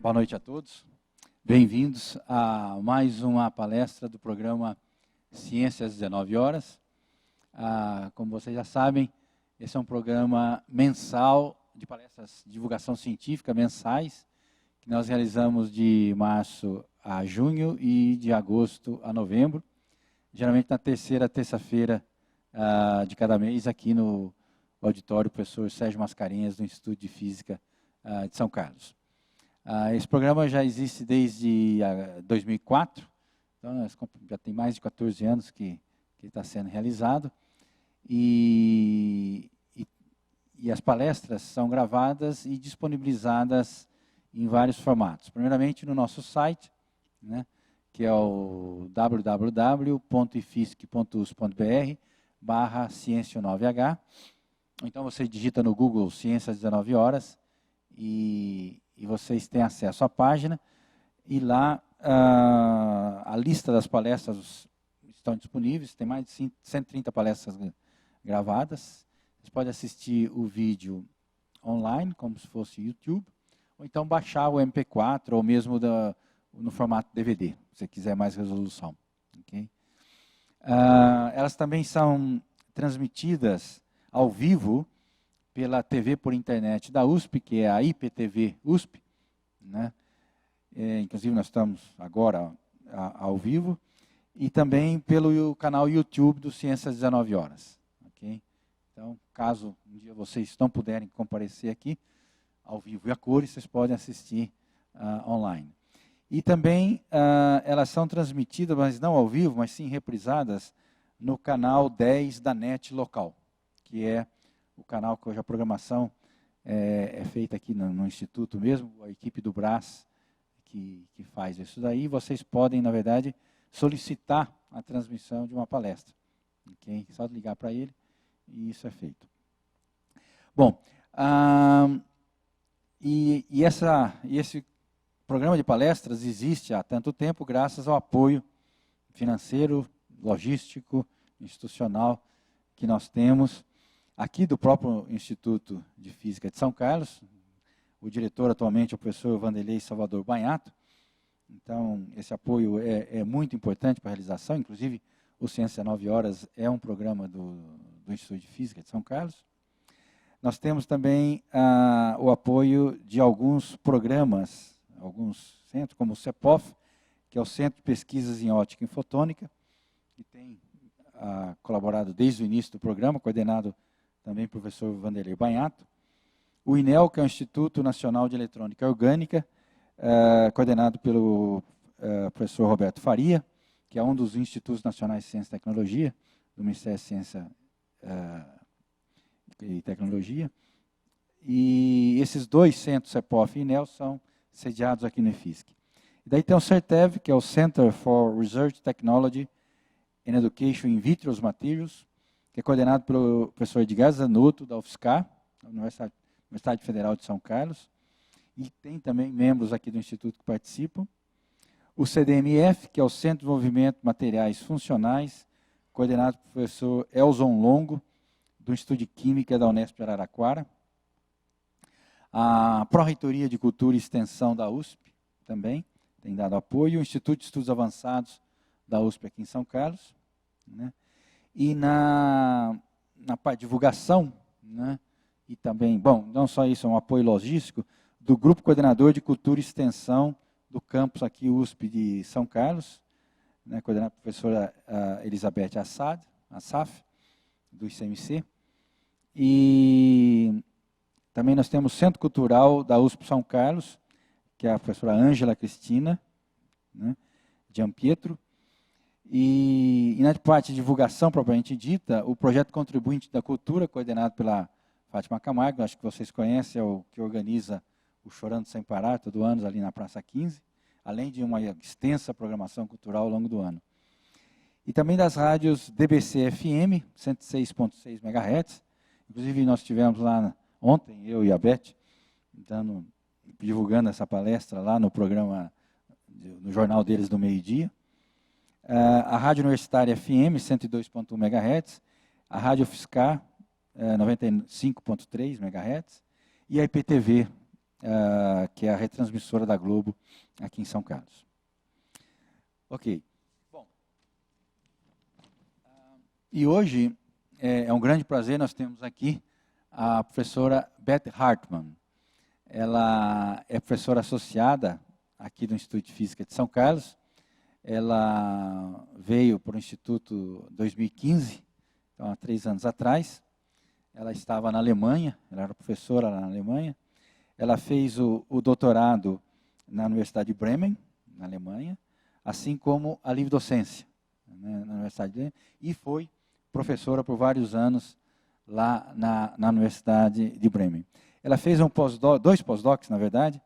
Boa noite a todos. Bem-vindos a mais uma palestra do programa Ciências às 19 horas. Como vocês já sabem, esse é um programa mensal de palestras de divulgação científica mensais, que nós realizamos de março a junho e de agosto a novembro, geralmente na terceira terça-feira de cada mês, aqui no auditório professor Sérgio Mascarenhas, do Instituto de Física de São Carlos. Esse programa já existe desde 2004, então já tem mais de 14 anos que está sendo realizado, e as palestras são gravadas e disponibilizadas em vários formatos. Primeiramente no nosso site, né, que é o www.ifisc.usp.br/ciência9h. Então você digita no Google Ciências às 19 horas e vocês têm acesso à página, e lá a lista das palestras estão disponíveis, tem mais de 130 palestras gravadas. Vocês podem assistir o vídeo online, como se fosse YouTube, ou então baixar o MP4, ou mesmo no formato DVD, se você quiser mais resolução. Okay? Elas também são transmitidas ao vivo pela TV por internet da USP, que é a IPTV USP, né? Inclusive nós estamos agora ao vivo, e também pelo canal YouTube do Ciências às 19 horas. Okay? Então, caso um dia vocês não puderem comparecer aqui, ao vivo e a cores, vocês podem assistir online. E também elas são transmitidas, mas não ao vivo, mas sim reprisadas, no canal 10 da NET local, que é o canal cuja programação é feita aqui no Instituto mesmo, a equipe do Brás que faz isso daí. Vocês podem, na verdade, solicitar a transmissão de uma palestra. Okay? Só ligar para ele e isso é feito. Bom, esse programa de palestras existe há tanto tempo graças ao apoio financeiro, logístico, institucional que nós temos aqui do próprio Instituto de Física de São Carlos. O diretor atualmente é o professor Vanderlei Salvador Banhato. Então, esse apoio é muito importante para a realização. Inclusive, o Ciência 9 Horas é um programa do Instituto de Física de São Carlos. Nós temos também o apoio de alguns programas, alguns centros, como o CEPOF, que é o Centro de Pesquisas em Ótica e Fotônica, que tem colaborado desde o início do programa, coordenado também pelo professor Vanderlei Banhato. O INEL, que é o Instituto Nacional de Eletrônica Orgânica, coordenado pelo professor Roberto Faria, que é um dos Institutos Nacionais de Ciência e Tecnologia, do Ministério da Ciência e Tecnologia. E esses dois centros, CEPOF e INEL, são sediados aqui no IFISC. E daí tem o CERTEV, que é o Center for Research Technology and Education in Vitro Materials, que é coordenado pelo professor Edgar Zanotto, da UFSCar, da Universidade Federal de São Carlos, e tem também membros aqui do Instituto que participam. O CDMF, que é o Centro de Desenvolvimento de Materiais Funcionais, coordenado pelo professor Elson Longo, do Instituto de Química da Unesp de Araraquara. A Pró-Reitoria de Cultura e Extensão da USP também tem dado apoio. O Instituto de Estudos Avançados da USP aqui em São Carlos, né? E na parte de divulgação, né? E também, bom, não só isso, é um apoio logístico do Grupo Coordenador de Cultura e Extensão do campus aqui USP de São Carlos, né? Coordenado pela professora Elizabeth Assaf, do ICMC. E também nós temos o Centro Cultural da USP São Carlos, que é a professora Ângela Cristina, né? Gianpietro. E na parte de divulgação propriamente dita, o projeto Contribuinte da Cultura, coordenado pela Fátima Camargo, acho que vocês conhecem, é o que organiza o Chorando Sem Parar, todo ano, ali na Praça 15, além de uma extensa programação cultural ao longo do ano. E também das rádios DBC-FM, 106.6 MHz, inclusive nós tivemos lá ontem, eu e a Beth, divulgando essa palestra lá no programa, no jornal deles do meio-dia. A Rádio Universitária FM, 102.1 MHz, a Rádio UFSCar, 95.3 MHz, e a IPTV que é a retransmissora da Globo aqui em São Carlos. Ok. Bom, e hoje é um grande prazer, nós temos aqui a professora Beth Hartmann. Ela é professora associada aqui do Instituto de Física de São Carlos. Ela veio para o Instituto em 2015, então há 3 anos atrás. Ela estava na Alemanha, ela era professora lá na Alemanha. Ela fez o doutorado na Universidade de Bremen, na Alemanha, assim como a livre docência, né, na Universidade de Bremen, e foi professora por vários anos lá na Universidade de Bremen. Ela fez 2 pós-docs, na verdade,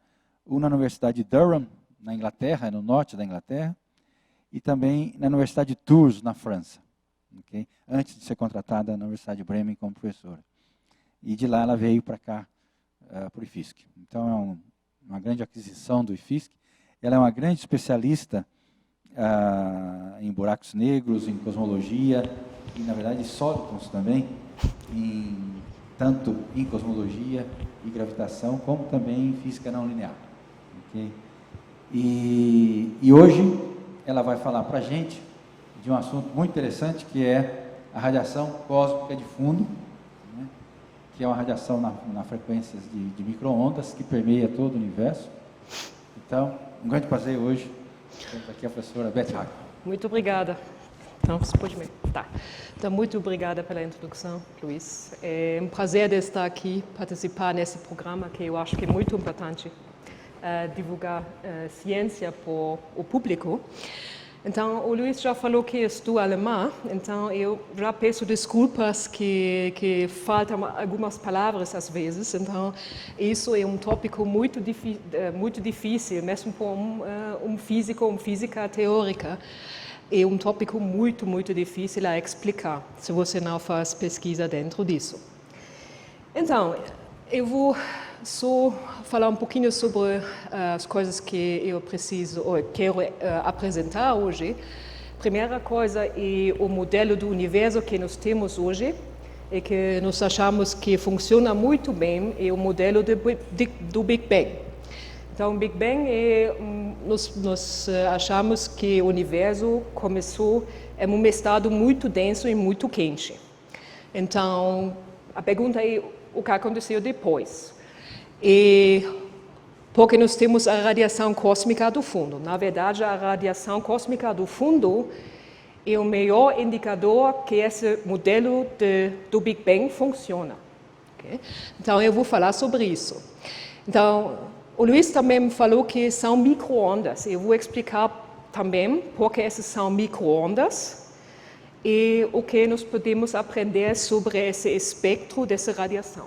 um na Universidade de Durham, na Inglaterra, no norte da Inglaterra, e também na Universidade de Tours, na França, okay? Antes de ser contratada na Universidade de Bremen como professora. E de lá ela veio para cá, para o IFSC. Então é uma grande aquisição do IFSC. Ela é uma grande especialista em buracos negros, em cosmologia, e na verdade sólidos também, tanto em cosmologia e gravitação, como também em física não linear. Okay? E hoje ela vai falar para a gente de um assunto muito interessante, que é a radiação cósmica de fundo, né? Que é uma radiação na frequências de micro-ondas que permeia todo o universo. Então, um grande prazer hoje. Temos aqui a professora Beth Hartmann. Muito obrigada. Então, você pode me... Tá. Então, muito obrigada pela introdução, Luiz. É um prazer de estar aqui, participar nesse programa, que eu acho que é muito importante divulgar ciência para o público. Então, o Luiz já falou que estou alemã, então eu já peço desculpas que faltam algumas palavras às vezes. Então, isso é um tópico muito difícil, mesmo para um físico, uma física teórica. É um tópico muito, muito difícil a explicar, se você não faz pesquisa dentro disso. Então, eu vou só falar um pouquinho sobre as coisas que eu quero apresentar hoje. Primeira coisa é o modelo do universo que nós temos hoje e que nós achamos que funciona muito bem, é o modelo do Big Bang. Então, o Big Bang nós achamos que o universo começou em um estado muito denso e muito quente. Então, a pergunta é o que aconteceu depois. E porque nós temos a radiação cósmica do fundo. Na verdade, a radiação cósmica do fundo é o melhor indicador que esse modelo do Big Bang funciona. Okay? Então, eu vou falar sobre isso. Então, o Luiz também falou que são micro-ondas. Eu vou explicar também porque essas são micro-ondas e o que nós podemos aprender sobre esse espectro dessa radiação.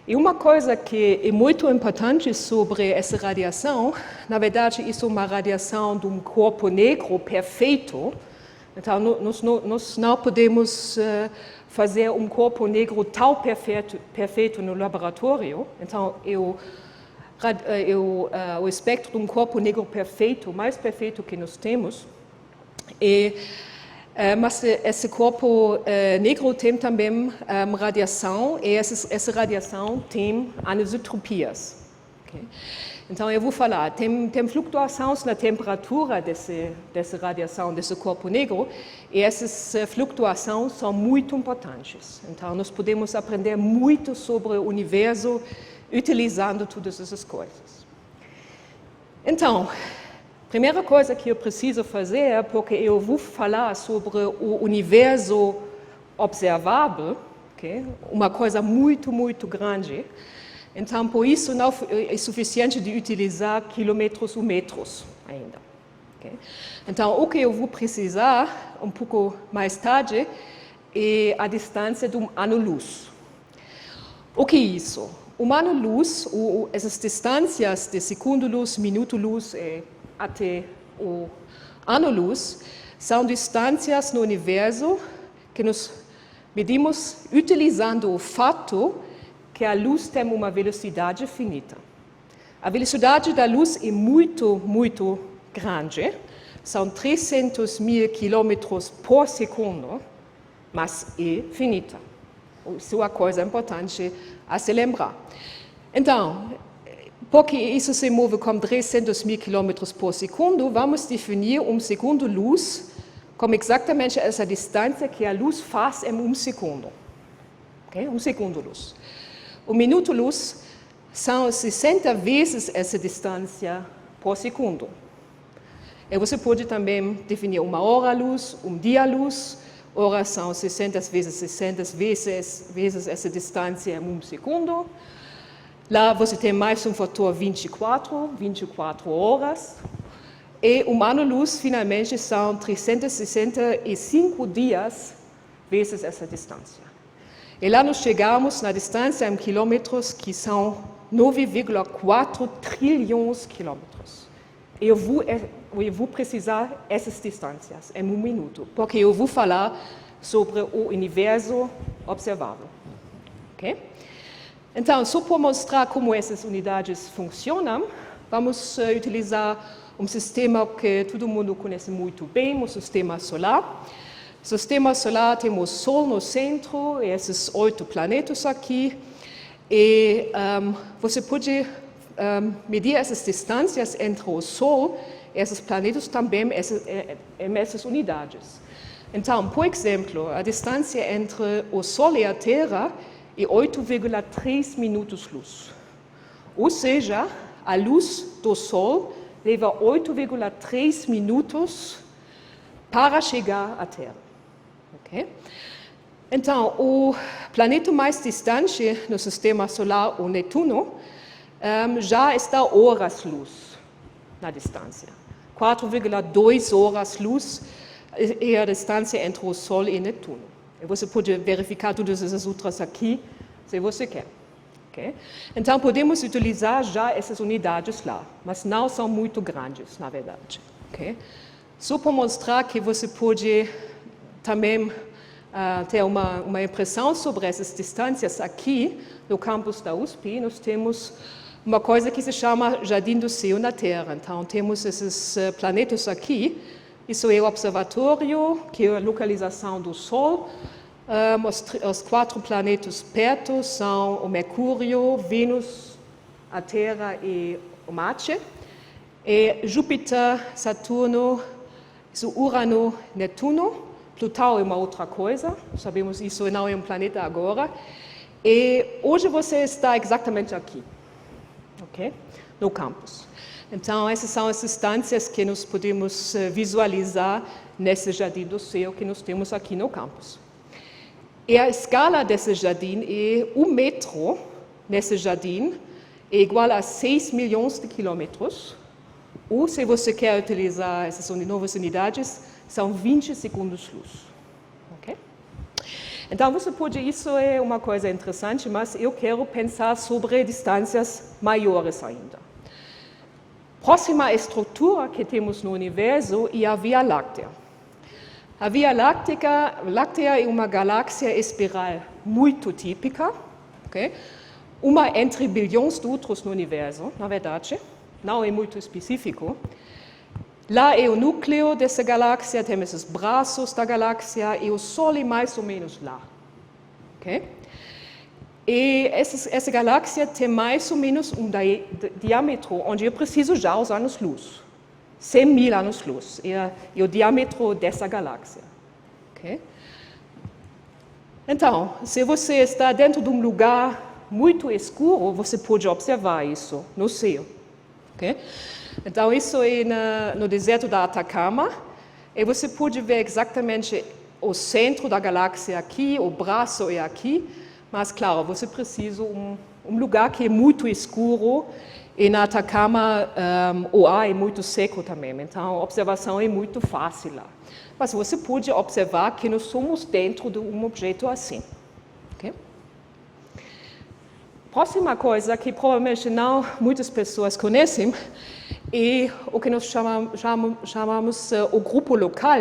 E uma coisa que é muito importante sobre essa radiação, na verdade, isso é uma radiação de um corpo negro perfeito. Então, nós não podemos fazer um corpo negro tão perfeito no laboratório. Então, o espectro de um corpo negro perfeito, mais perfeito que nós temos, mas esse corpo negro tem também radiação, e essa radiação tem anisotropias. Okay? Então, eu vou falar, tem flutuações na temperatura dessa radiação, desse corpo negro, e essas flutuações são muito importantes. Então, nós podemos aprender muito sobre o universo utilizando todas essas coisas. Então, primeira coisa que eu preciso fazer, porque eu vou falar sobre o universo observável, okay? Uma coisa muito, muito grande. Então, por isso, não é suficiente de utilizar quilômetros ou metros ainda. Okay? Então, o que eu vou precisar, um pouco mais tarde, é a distância de um ano-luz. O que é isso? Um ano-luz, essas distâncias de segundo-luz, minuto-luz até o ano-luz, são distâncias no universo que nós medimos utilizando o fato que a luz tem uma velocidade finita. A velocidade da luz é muito, muito grande, são 300.000 quilômetros por segundo, mas é finita. Isso é uma coisa importante a se lembrar. Então, porque isso se move com 300 mil quilômetros por segundo, vamos definir segundo-luz como exatamente essa distância que a luz faz em segundo. Okay? Segundo-luz. Minuto-luz são 60 vezes essa distância por segundo. E você pode também definir uma hora-luz, dia-luz. Hora são 60 vezes 60 vezes essa distância em segundo. Lá você tem mais um fator 24 horas. E ano-luz, finalmente, são 365 dias vezes essa distância. E lá nós chegamos na distância em quilômetros que são 9,4 trilhões de quilômetros. Eu vou precisar dessas distâncias em minuto, porque eu vou falar sobre o universo observável. Okay? Então, só para mostrar como essas unidades funcionam, vamos utilizar sistema que todo mundo conhece muito bem, o sistema solar. No sistema solar temos o Sol no centro, e esses 8 planetas aqui. E você pode medir essas distâncias entre o Sol e esses planetas também em essas unidades. Então, por exemplo, a distância entre o Sol e a Terra é 8,3 minutos-luz. Ou seja, a luz do Sol leva 8,3 minutos para chegar à Terra. Okay? Então, o planeta mais distante no sistema solar, o Netuno, já está horas-luz na distância. 4,2 horas-luz é a distância entre o Sol e Netuno. E você pode verificar todas essas outras aqui, se você quer. Okay? Então, podemos utilizar já essas unidades lá, mas não são muito grandes, na verdade. Okay? Só para mostrar que você pode também ter uma impressão sobre essas distâncias aqui, no campus da USP, nós temos uma coisa que se chama Jardim do Céu na Terra. Então, temos esses planetas aqui. Isso é o observatório, que é a localização do Sol. Os 4 planetas perto são o Mercúrio, Vênus, a Terra e o Marte. E Júpiter, Saturno, Urano, Netuno. Plutão é uma outra coisa, sabemos isso não é um planeta agora. E hoje você está exatamente aqui, okay? No campus. Então, essas são as distâncias que nós podemos visualizar nesse Jardim do Céu que nós temos aqui no campus. E a escala desse jardim é 1 metro nesse jardim é igual a 6 milhões de quilômetros. Ou, se você quer utilizar essas novas unidades, são 20 segundos-luz. Okay? Então, você pode, isso é uma coisa interessante, mas eu quero pensar sobre distâncias maiores ainda. Próxima estrutura que temos no universo é a Via Láctea. A Via Láctea é uma galáxia espiral muito típica, okay? Uma entre bilhões de outros no universo, na verdade, não é muito específico. Lá é o núcleo dessa galáxia, temos os braços da galáxia e o Sol é mais ou menos lá. Okay? E essa galáxia tem mais ou menos um diâmetro onde eu preciso já os anos-luz. 100 mil anos-luz é o diâmetro dessa galáxia. Okay? Então, se você está dentro de um lugar muito escuro, você pode observar isso no céu. Okay? Então, isso é no deserto da Atacama, e você pode ver exatamente o centro da galáxia aqui, o braço é aqui, mas, claro, você precisa um lugar que é muito escuro, e na Atacama o ar é muito seco também, então a observação é muito fácil lá. Mas você pode observar que nós somos dentro de um objeto assim. Okay? Próxima coisa que provavelmente não muitas pessoas conhecem é o que nós chamamos o grupo local.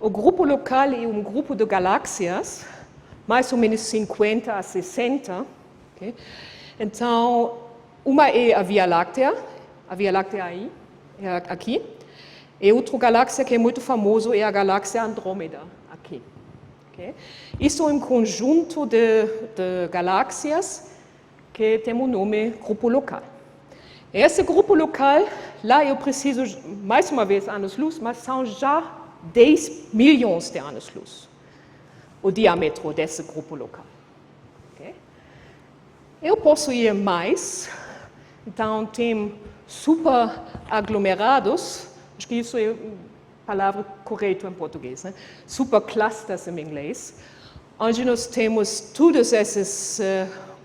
O grupo local é um grupo de galáxias, mais ou menos 50 a 60. Okay? Então, uma é a Via Láctea aí, aqui. E outra galáxia que é muito famosa é a galáxia Andrômeda, aqui. Okay? Isso é um conjunto de galáxias que tem o nome grupo local. Esse grupo local, lá eu preciso, mais uma vez, anos-luz, mas são já 10 milhões de anos-luz, o diâmetro desse grupo local. Okay? Eu posso ir mais, então tem superaglomerados, acho que isso é a palavra correta em português, né? Superclusters em inglês, onde nós temos todos esses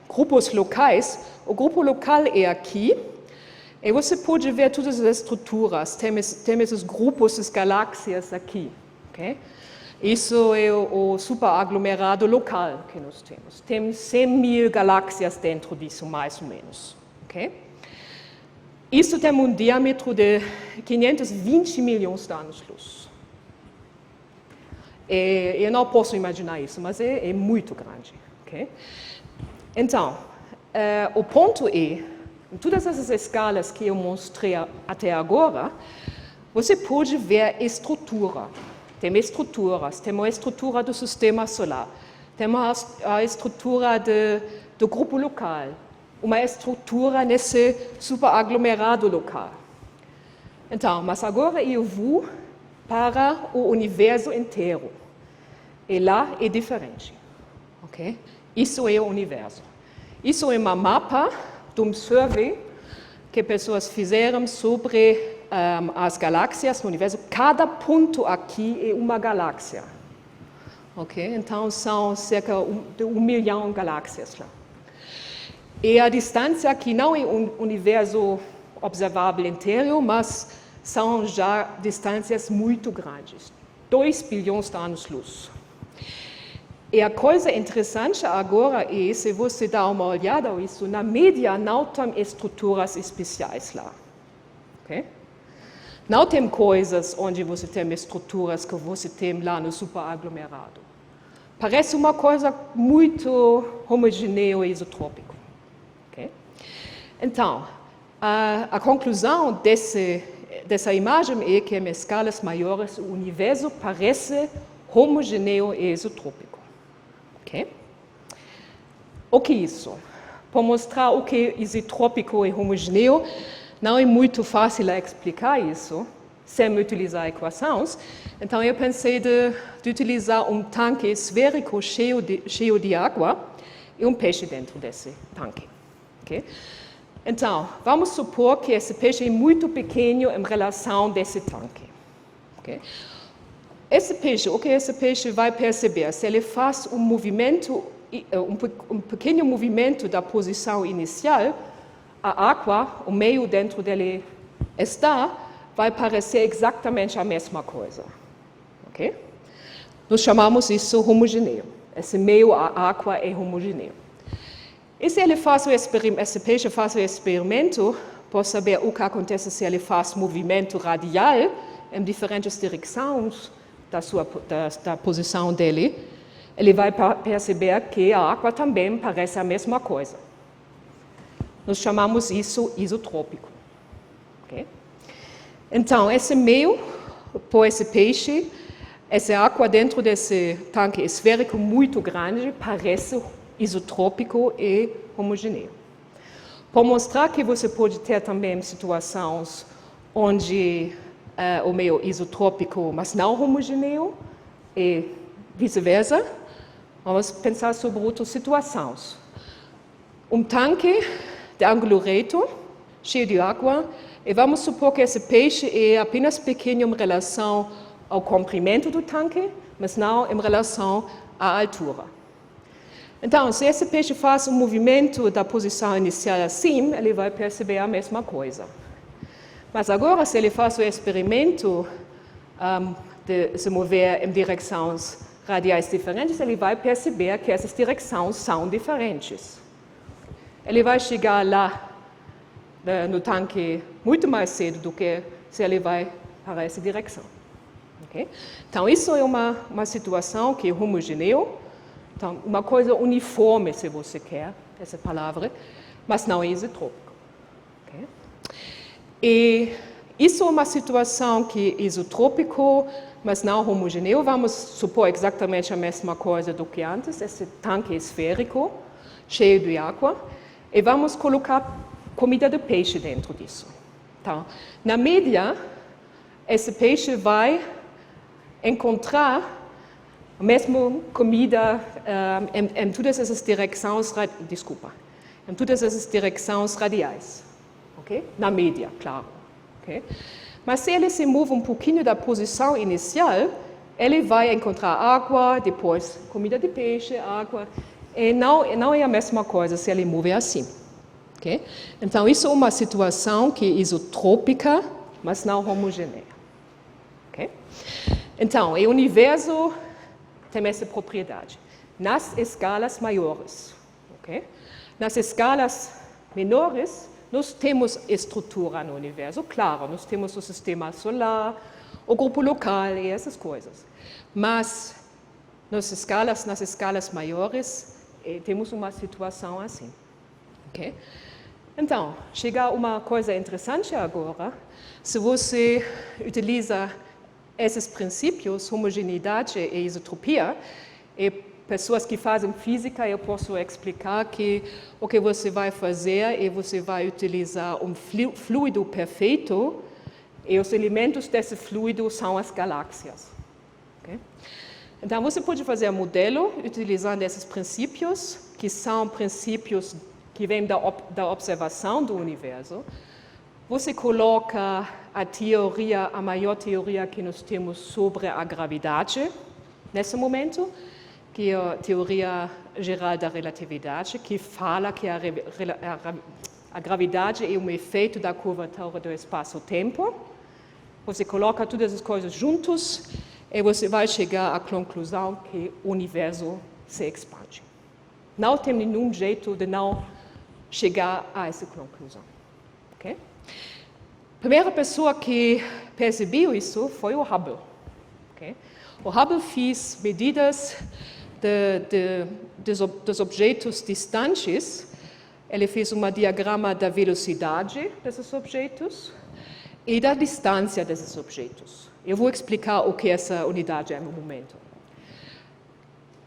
grupos locais. O grupo local é aqui, e você pode ver todas as estruturas, tem esses grupos, as galáxias aqui. Okay? Isso é o superaglomerado local que nós temos. Tem 100 mil galáxias dentro disso, mais ou menos. Okay? Isso tem um diâmetro de 520 milhões de anos-luz. Eu não posso imaginar isso, mas é muito grande. Okay? Então, o ponto é, em todas essas escalas que eu mostrei até agora, você pode ver estrutura. Tem estruturas, tem a estrutura do sistema solar, tem a estrutura do grupo local, uma estrutura nesse superaglomerado local. Então, mas agora eu vou para o universo inteiro. E lá é diferente. Okay? Isso é o universo. Isso é um mapa de um survey que pessoas fizeram sobre as galáxias no universo. Cada ponto aqui é uma galáxia. Okay? Então, são cerca de 1 milhão de galáxias lá. E a distância aqui não é um universo observável inteiro, mas são já distâncias muito grandes. 2 bilhões de anos-luz. E a coisa interessante agora é, se você dá uma olhada a isso, na média não tem estruturas especiais lá. Okay? Não tem coisas onde você tem estruturas que você tem lá no superaglomerado. Parece uma coisa muito homogênea e isotrópica. Okay? Então, a conclusão dessa imagem é que em escalas maiores o universo parece homogêneo e isotrópico. Okay? O que é isso? Para mostrar o que é isotrópico e homogêneo, não é muito fácil explicar isso sem utilizar equações. Então eu pensei de utilizar um tanque esférico cheio de água e um peixe dentro desse tanque. Okay? Então, vamos supor que esse peixe é muito pequeno em relação a esse tanque. Okay? Esse peixe, o que esse peixe vai perceber? Se ele faz um movimento, um pequeno movimento da posição inicial, a água, o meio dentro dele está, vai parecer exatamente a mesma coisa. Okay? Nós chamamos isso homogêneo. Esse meio, a água é homogêneo. E se ele faz esse peixe faz o experimento, para saber o que acontece se ele faz movimento radial em diferentes direções, da posição dele, ele vai perceber que a água também parece a mesma coisa. Nós chamamos isso isotrópico. Okay? Então, esse meio, para esse peixe, essa água dentro desse tanque esférico muito grande, parece isotrópico e homogêneo. Para mostrar que você pode ter também situações onde o meio isotrópico, mas não homogêneo, e vice-versa, vamos pensar sobre outras situações. Um tanque de ângulo reto, cheio de água, e vamos supor que esse peixe é apenas pequeno em relação ao comprimento do tanque, mas não em relação à altura. Então, se esse peixe faz um movimento da posição inicial assim, ele vai perceber a mesma coisa. Mas agora, se ele faz o experimento de se mover em direções radiais diferentes, ele vai perceber que essas direções são diferentes. Ele vai chegar lá no tanque muito mais cedo do que se ele vai para essa direção. Okay? Então, isso é uma situação que é homogênea, então, uma coisa uniforme, se você quer, essa palavra, mas não é isotrópico. Okay? E isso é uma situação que é isotrópico, mas não homogêneo. Vamos supor exatamente a mesma coisa do que antes, esse tanque esférico, cheio de água, e vamos colocar comida de peixe dentro disso. Então, na média, esse peixe vai encontrar a mesma comida em todas essas direções, em todas essas direções radiais, ok? Na média, claro. Okay? Mas se ele se move um pouquinho da posição inicial, ele vai encontrar água, depois comida de peixe, água, e não é a mesma coisa se ele move assim. Okay? Então, isso é uma situação que é isotrópica, mas não homogênea. Okay? Então, o universo tem essa propriedade. Nas escalas maiores, okay? Nas escalas menores, nós temos estrutura no universo, claro, nós temos o sistema solar, o grupo local e essas coisas. Mas nas escalas maiores, temos uma situação assim. Okay? Então, chega uma coisa interessante agora. Se você utiliza esses princípios, homogeneidade e isotropia, e pessoas que fazem física, eu posso explicar que o que você vai fazer é você vai utilizar um fluido perfeito e os elementos desse fluido são as galáxias. Okay? Então, você pode fazer um modelo utilizando esses princípios, que são princípios que vêm da observação do universo. Você coloca a maior teoria que nós temos sobre a gravidade, nesse momento, que é a teoria geral da relatividade, que fala que a gravidade é um efeito da curvatura do espaço-tempo. Você coloca todas as coisas juntos e você vai chegar à conclusão que o universo se expande. Não tem nenhum jeito de não chegar a essa conclusão. Okay? A primeira pessoa que percebeu isso foi o Hubble. Okay? O Hubble fez medidas dos objetos distantes. Ele fez um diagrama da velocidade desses objetos e da distância desses objetos. Eu vou explicar o que é essa unidade em um momento.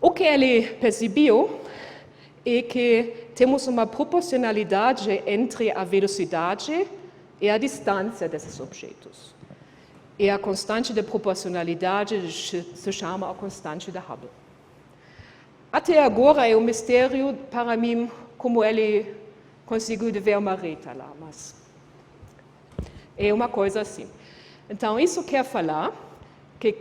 O que ele percebeu é que temos uma proporcionalidade entre a velocidade e a distância desses objetos. E a constante de proporcionalidade se chama a constante de Hubble. Até agora é um mistério para mim como ele conseguiu ver uma reta lá, mas é uma coisa assim. Então, isso quer falar que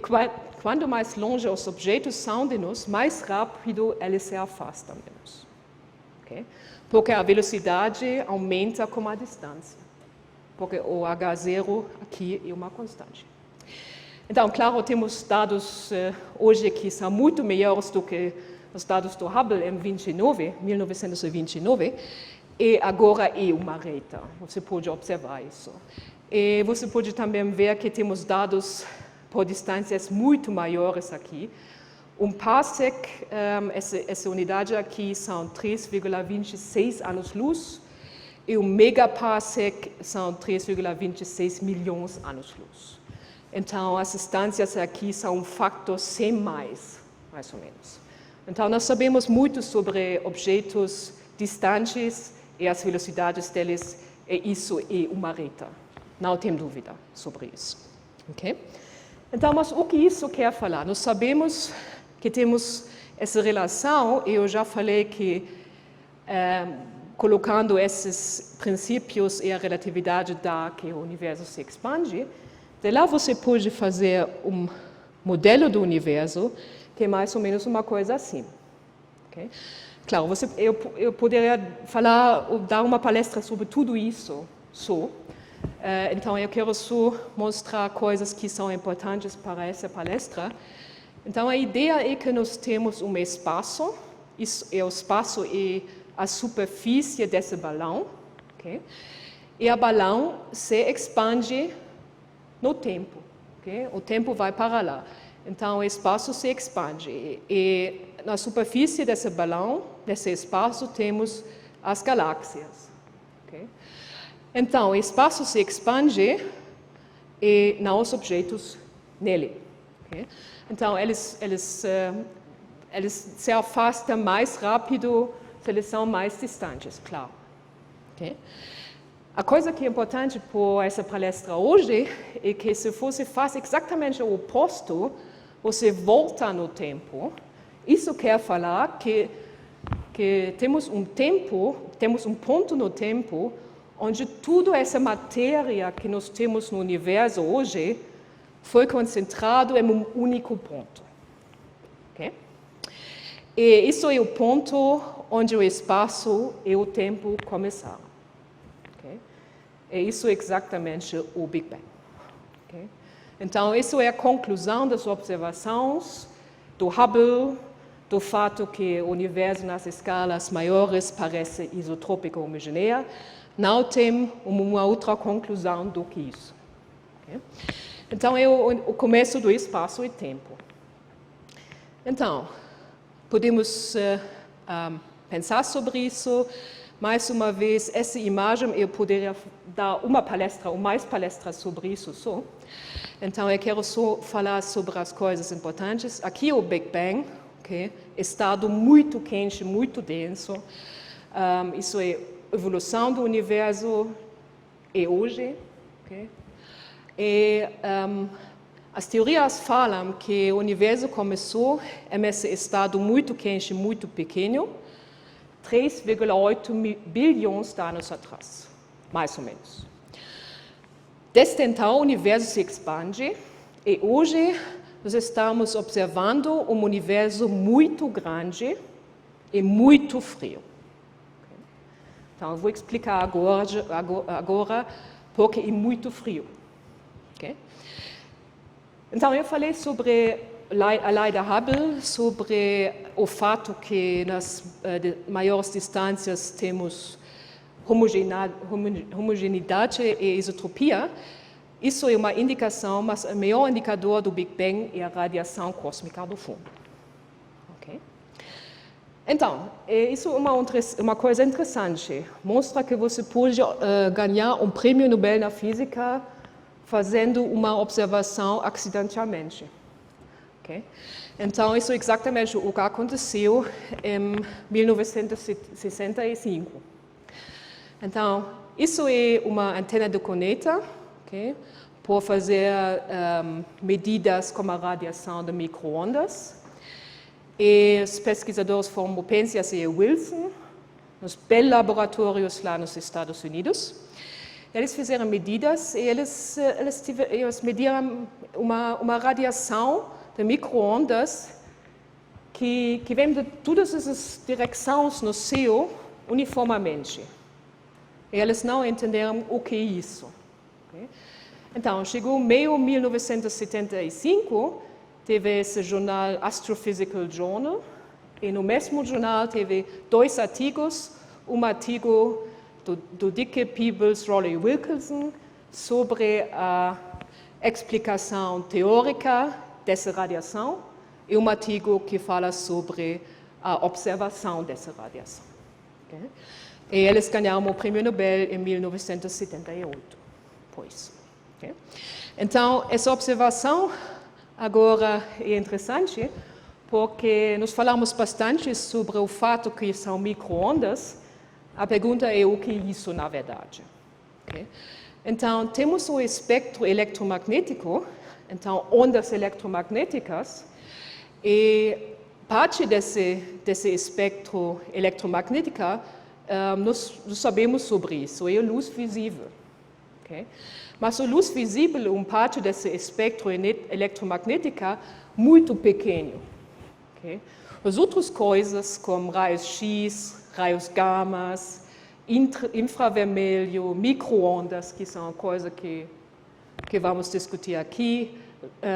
quanto mais longe os objetos são de nós, mais rápido eles se afastam de nós. Okay? Porque a velocidade aumenta com a distância. Porque o H0 aqui é uma constante. Então, claro, temos dados hoje que são muito melhores do que os dados do Hubble em 1929, e agora é uma reta. Você pode observar isso. E você pode também ver que temos dados por distâncias muito maiores aqui. Um parsec, essa unidade aqui são 3,26 anos-luz, e um megaparsec são 3,26 milhões anos-luz. Então, as distâncias aqui são um factor 100 mais ou menos. Então, nós sabemos muito sobre objetos distantes e as velocidades deles, e isso é uma reta. Não tem dúvida sobre isso. Okay? Então, mas o que isso quer falar? Nós sabemos que temos essa relação, e eu já falei que colocando esses princípios e a relatividade dá que o universo se expande. De lá você pode fazer um modelo do universo que é mais ou menos uma coisa assim. Okay? Claro, eu poderia dar uma palestra sobre tudo isso, então eu quero só mostrar coisas que são importantes para essa palestra. Então a ideia é que nós temos um espaço, o espaço é a superfície desse balão, okay? E o balão se expande no tempo, okay? O tempo vai para lá. Então, o espaço se expande e na superfície desse balão, desse espaço, temos as galáxias. Okay? Então, o espaço se expande e não os objetos nele. Okay? Então, eles se afastam mais rápido se eles são mais distantes, claro. Okay? A coisa que é importante por essa palestra hoje é que se você faz exatamente o oposto, você volta no tempo. Isso quer falar que temos um ponto no tempo onde toda essa matéria que nós temos no universo hoje foi concentrado em um único ponto. Okay? E isso é o ponto onde o espaço e o tempo começaram. Okay? E isso é exatamente o Big Bang. Okay? Então, isso é a conclusão das observações do Hubble, do fato que o universo nas escalas maiores parece isotrópico homogêneo. Não tem uma outra conclusão do que isso. Okay? Então, é o começo do espaço e tempo. Então, podemos pensar sobre isso. Mais uma vez, essa imagem, eu poderia dar uma palestra ou mais palestras sobre isso só. Então, eu quero só falar sobre as coisas importantes. Aqui é o Big Bang, okay? Estado muito quente, muito denso. Isso é a evolução do universo e hoje. Okay? E as teorias falam que o universo começou em esse estado muito quente, muito pequeno, 3,8 bilhões de anos atrás, mais ou menos. Desde então, o universo se expande e hoje nós estamos observando um universo muito grande e muito frio. Então, eu vou explicar agora porque é muito frio. Okay? Então, eu falei sobre a lei da Hubble, sobre o fato que nas maiores distâncias temos homogeneidade e isotropia. Isso é uma indicação, mas o maior indicador do Big Bang é a radiação cósmica do fundo. Okay? Então, isso é uma coisa interessante. Mostra que você pode ganhar um prêmio Nobel na física fazendo uma observação acidentalmente. Okay? Então, isso é exatamente o que aconteceu em 1965. Então, isso é uma antena de cometa, okay? Por fazer medidas como a radiação de micro-ondas. E os pesquisadores foram Penzias e Wilson, nos Bell Laboratórios lá nos Estados Unidos. Eles fizeram medidas e eles mediram uma radiação de micro-ondas que vem de todas essas direções no céu uniformemente. E eles não entenderam o que é isso. Okay? Então, chegou meio de 1975, teve esse jornal Astrophysical Journal, e no mesmo jornal teve 2 artigos, um artigo do Dicke, Peebles, Rowley Wilkinson, sobre a explicação teórica dessa radiação, e um artigo que fala sobre a observação dessa radiação. Okay? E eles ganharam o prêmio Nobel em 1978, por isso. Okay? Então, essa observação agora é interessante, porque nós falamos bastante sobre o fato que são micro-ondas. A pergunta é o que é isso, na verdade. Okay? Então, temos o espectro eletromagnético, então, ondas eletromagnéticas, e parte desse espectro eletromagnético, nós sabemos sobre isso, é a luz visível. Okay? Mas a luz visível é uma parte desse espectro eletromagnético muito pequeno. Okay? As outras coisas, como raios-x, raios gamas, infravermelho, micro-ondas, que são coisas que vamos discutir aqui,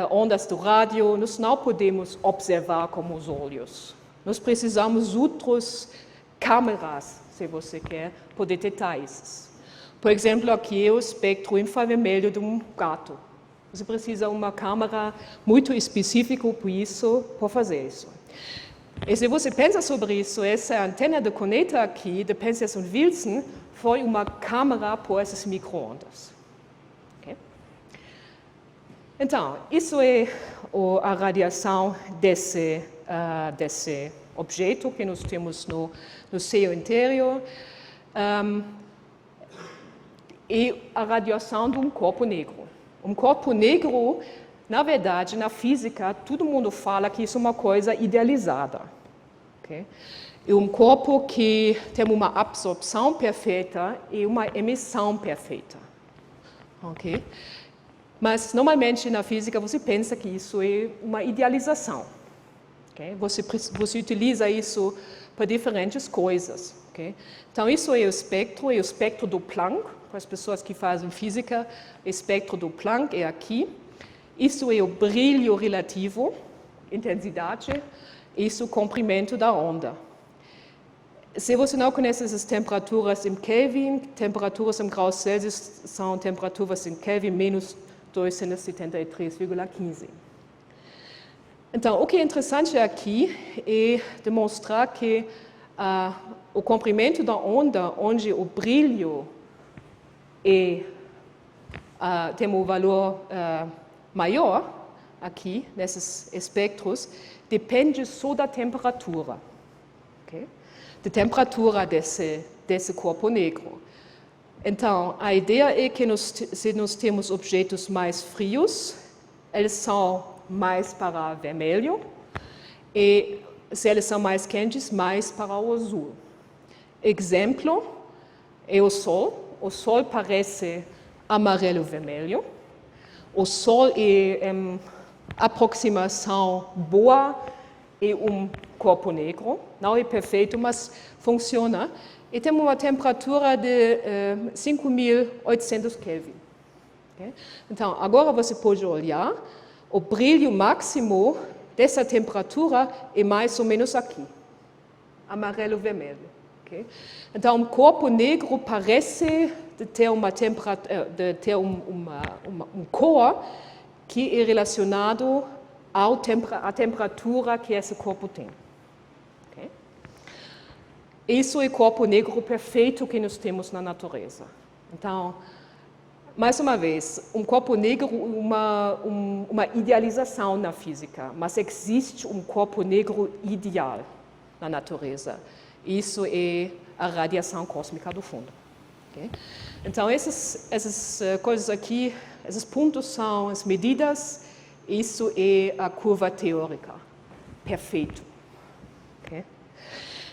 ondas do rádio, nós não podemos observar com os olhos. Nós precisamos de outras câmeras, se você quer, para detectar isso. Por exemplo, aqui é o espectro infravermelho de um gato. Você precisa de uma câmera muito específica para isso, para fazer isso. E se você pensa sobre isso, essa antena de cometa aqui, de Penzias e Wilson, foi uma câmera para essas micro-ondas. Okay? Então, isso é a radiação desse objeto que nós temos no céu interior. e a radiação de um corpo negro. Um corpo negro, na verdade, na física, todo mundo fala que isso é uma coisa idealizada. Okay? É um corpo que tem uma absorção perfeita e uma emissão perfeita. Okay? Mas, normalmente, na física, você pensa que isso é uma idealização. Okay? Você utiliza isso para diferentes coisas. Okay? Então, isso é o espectro do Planck. Para as pessoas que fazem física, o espectro do Planck é aqui. Isso é o brilho relativo, intensidade, isso é o comprimento da onda. Se você não conhece essas temperaturas em Kelvin, temperaturas em graus Celsius são temperaturas em Kelvin menos 273,15. Então, o que é interessante aqui é demonstrar que o comprimento da onda, onde o brilho tem um valor maior, aqui, nesses espectros, depende só da temperatura. Okay? Da temperatura desse corpo negro. Então, a ideia é que se nós temos objetos mais frios, eles são mais para vermelho, e se eles são mais quentes, mais para o azul. Exemplo é o Sol. O Sol parece amarelo-vermelho. O Sol é aproximação boa e um corpo negro. Não é perfeito, mas funciona. E tem uma temperatura de 5.800 Kelvin. Okay? Então, agora você pode olhar, o brilho máximo dessa temperatura é mais ou menos aqui, amarelo-vermelho. Okay? Então, um corpo negro parece ter uma cor que é relacionado à temperatura que esse corpo tem. Okay? Isso é o corpo negro perfeito que nós temos na natureza. Então, mais uma vez, um corpo negro é uma idealização na física, mas existe um corpo negro ideal na natureza. Isso é a radiação cósmica do fundo. Okay? Então, essas coisas aqui, esses pontos são as medidas, isso é a curva teórica. Perfeito. Okay?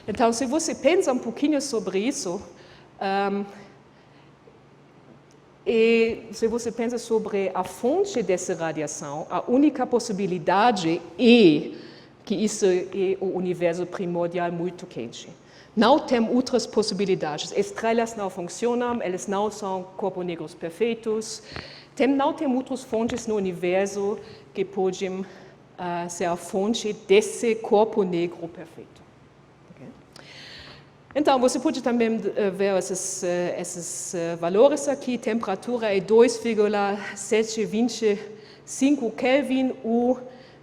Então, se você pensa um pouquinho sobre isso, e se você pensa sobre a fonte dessa radiação, a única possibilidade é que isso é o universo primordial muito quente. Não tem outras possibilidades. Estrelas não funcionam, eles não são corpos negros perfeitos. Não tem outras fontes no universo que podem ser a fonte desse corpo negro perfeito. Okay? Então, você pode também ver esses valores aqui. Temperatura é 2,725 Kelvin ou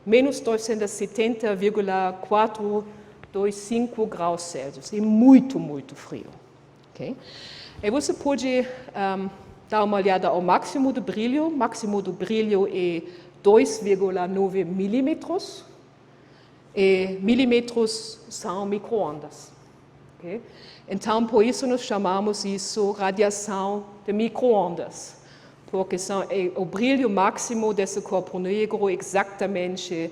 menos 270,425 graus Celsius. É muito, muito frio. Okay? E você pode dar uma olhada ao máximo do brilho. O máximo do brilho é 2,9 milímetros. E milímetros são micro-ondas. Okay? Então, por isso nós chamamos isso radiação de micro-ondas. Porque o brilho máximo desse corpo negro é exatamente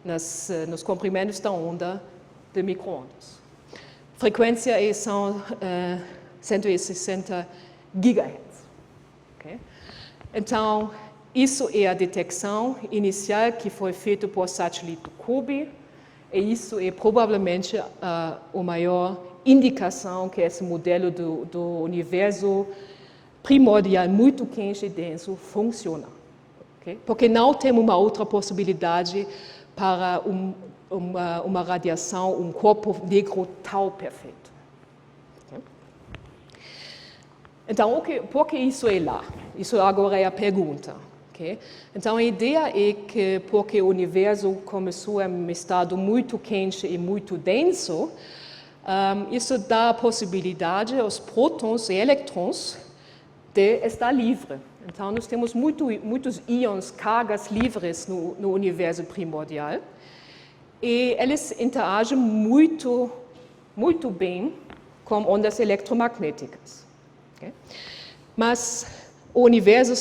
nos comprimentos da onda de micro-ondas. Frequência são 160 GHz. Okay? Então, isso é a detecção inicial que foi feita por satélite CUBE, e isso é provavelmente a maior indicação que esse modelo do universo primordial, muito quente e denso, funciona. Okay? Porque não tem uma outra possibilidade para uma radiação, um corpo negro tão perfeito. Okay? Então, por que isso é lá? Isso agora é a pergunta. Okay? Então, a ideia é que, porque o universo começou em um estado muito quente e muito denso, isso dá a possibilidade aos prótons e elétrons de estar livre. Então, nós temos muitos íons, cargas livres no universo primordial, e eles interagem muito, muito bem com ondas eletromagnéticas. Okay? Mas o universo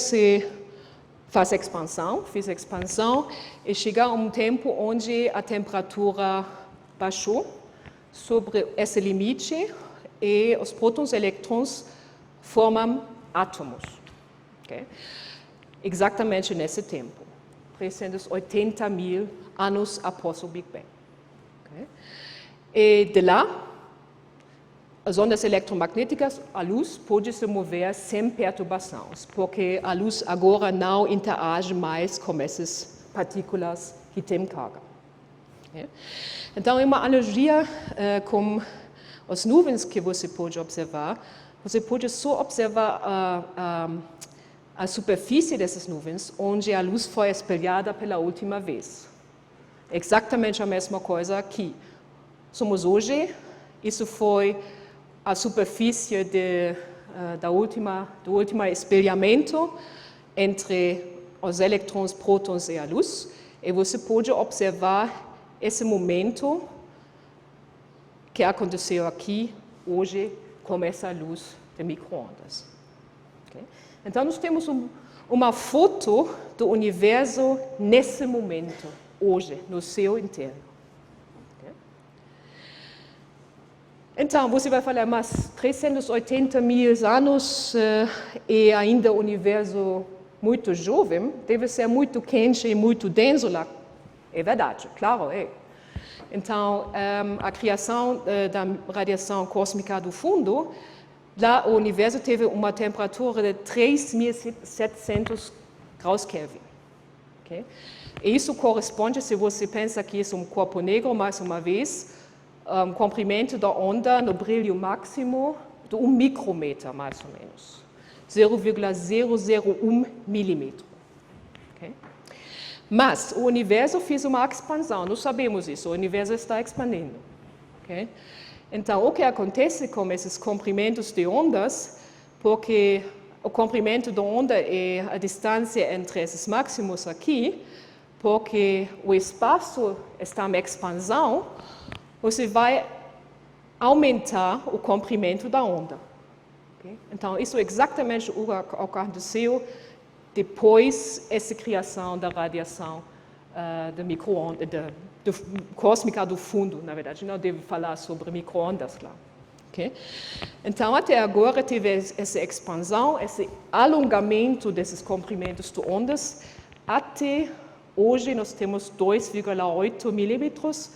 fez expansão, e chega um tempo onde a temperatura baixou sobre esse limite e os prótons e elétrons formam átomos. Okay? Exatamente nesse tempo, 380 mil anos após o Big Bang. Okay? E de lá, as ondas eletromagnéticas, a luz pode se mover sem perturbações, porque a luz agora não interage mais com essas partículas que têm carga. Então, é uma analogia com as nuvens que você pode observar. Você pode só observar a superfície dessas nuvens, onde a luz foi espelhada pela última vez. Exatamente a mesma coisa aqui. Somos hoje, isso foi a superfície do último espelhamento entre os elétrons, prótons e a luz, e você pode observar esse momento que aconteceu aqui, hoje, com essa luz de micro-ondas. Okay? Então, nós temos uma foto do universo nesse momento, hoje, no céu inteiro. Então, você vai falar, mas 380 mil anos e ainda um universo muito jovem, deve ser muito quente e muito denso lá. É verdade, claro, é. Então, a criação da radiação cósmica do fundo, lá o universo teve uma temperatura de 3.700 graus Kelvin. Okay? E isso corresponde, se você pensa que isso é um corpo negro, mais uma vez, comprimento da onda no brilho máximo de 1 micrômetro, mais ou menos. 0,001 milímetro. Okay? Mas o universo fez uma expansão, nós sabemos isso, o universo está expandindo. Okay? Então, o que acontece com esses comprimentos de ondas, porque o comprimento da onda é a distância entre esses máximos aqui, porque o espaço está em expansão, você vai aumentar o comprimento da onda. Okay? Então, isso é exatamente o que aconteceu depois dessa criação da radiação da micro-onda, cósmica do fundo, na verdade. Não devo falar sobre micro-ondas lá. Okay? Então, até agora teve essa expansão, esse alongamento desses comprimentos de ondas. Até hoje nós temos 2,8 milímetros,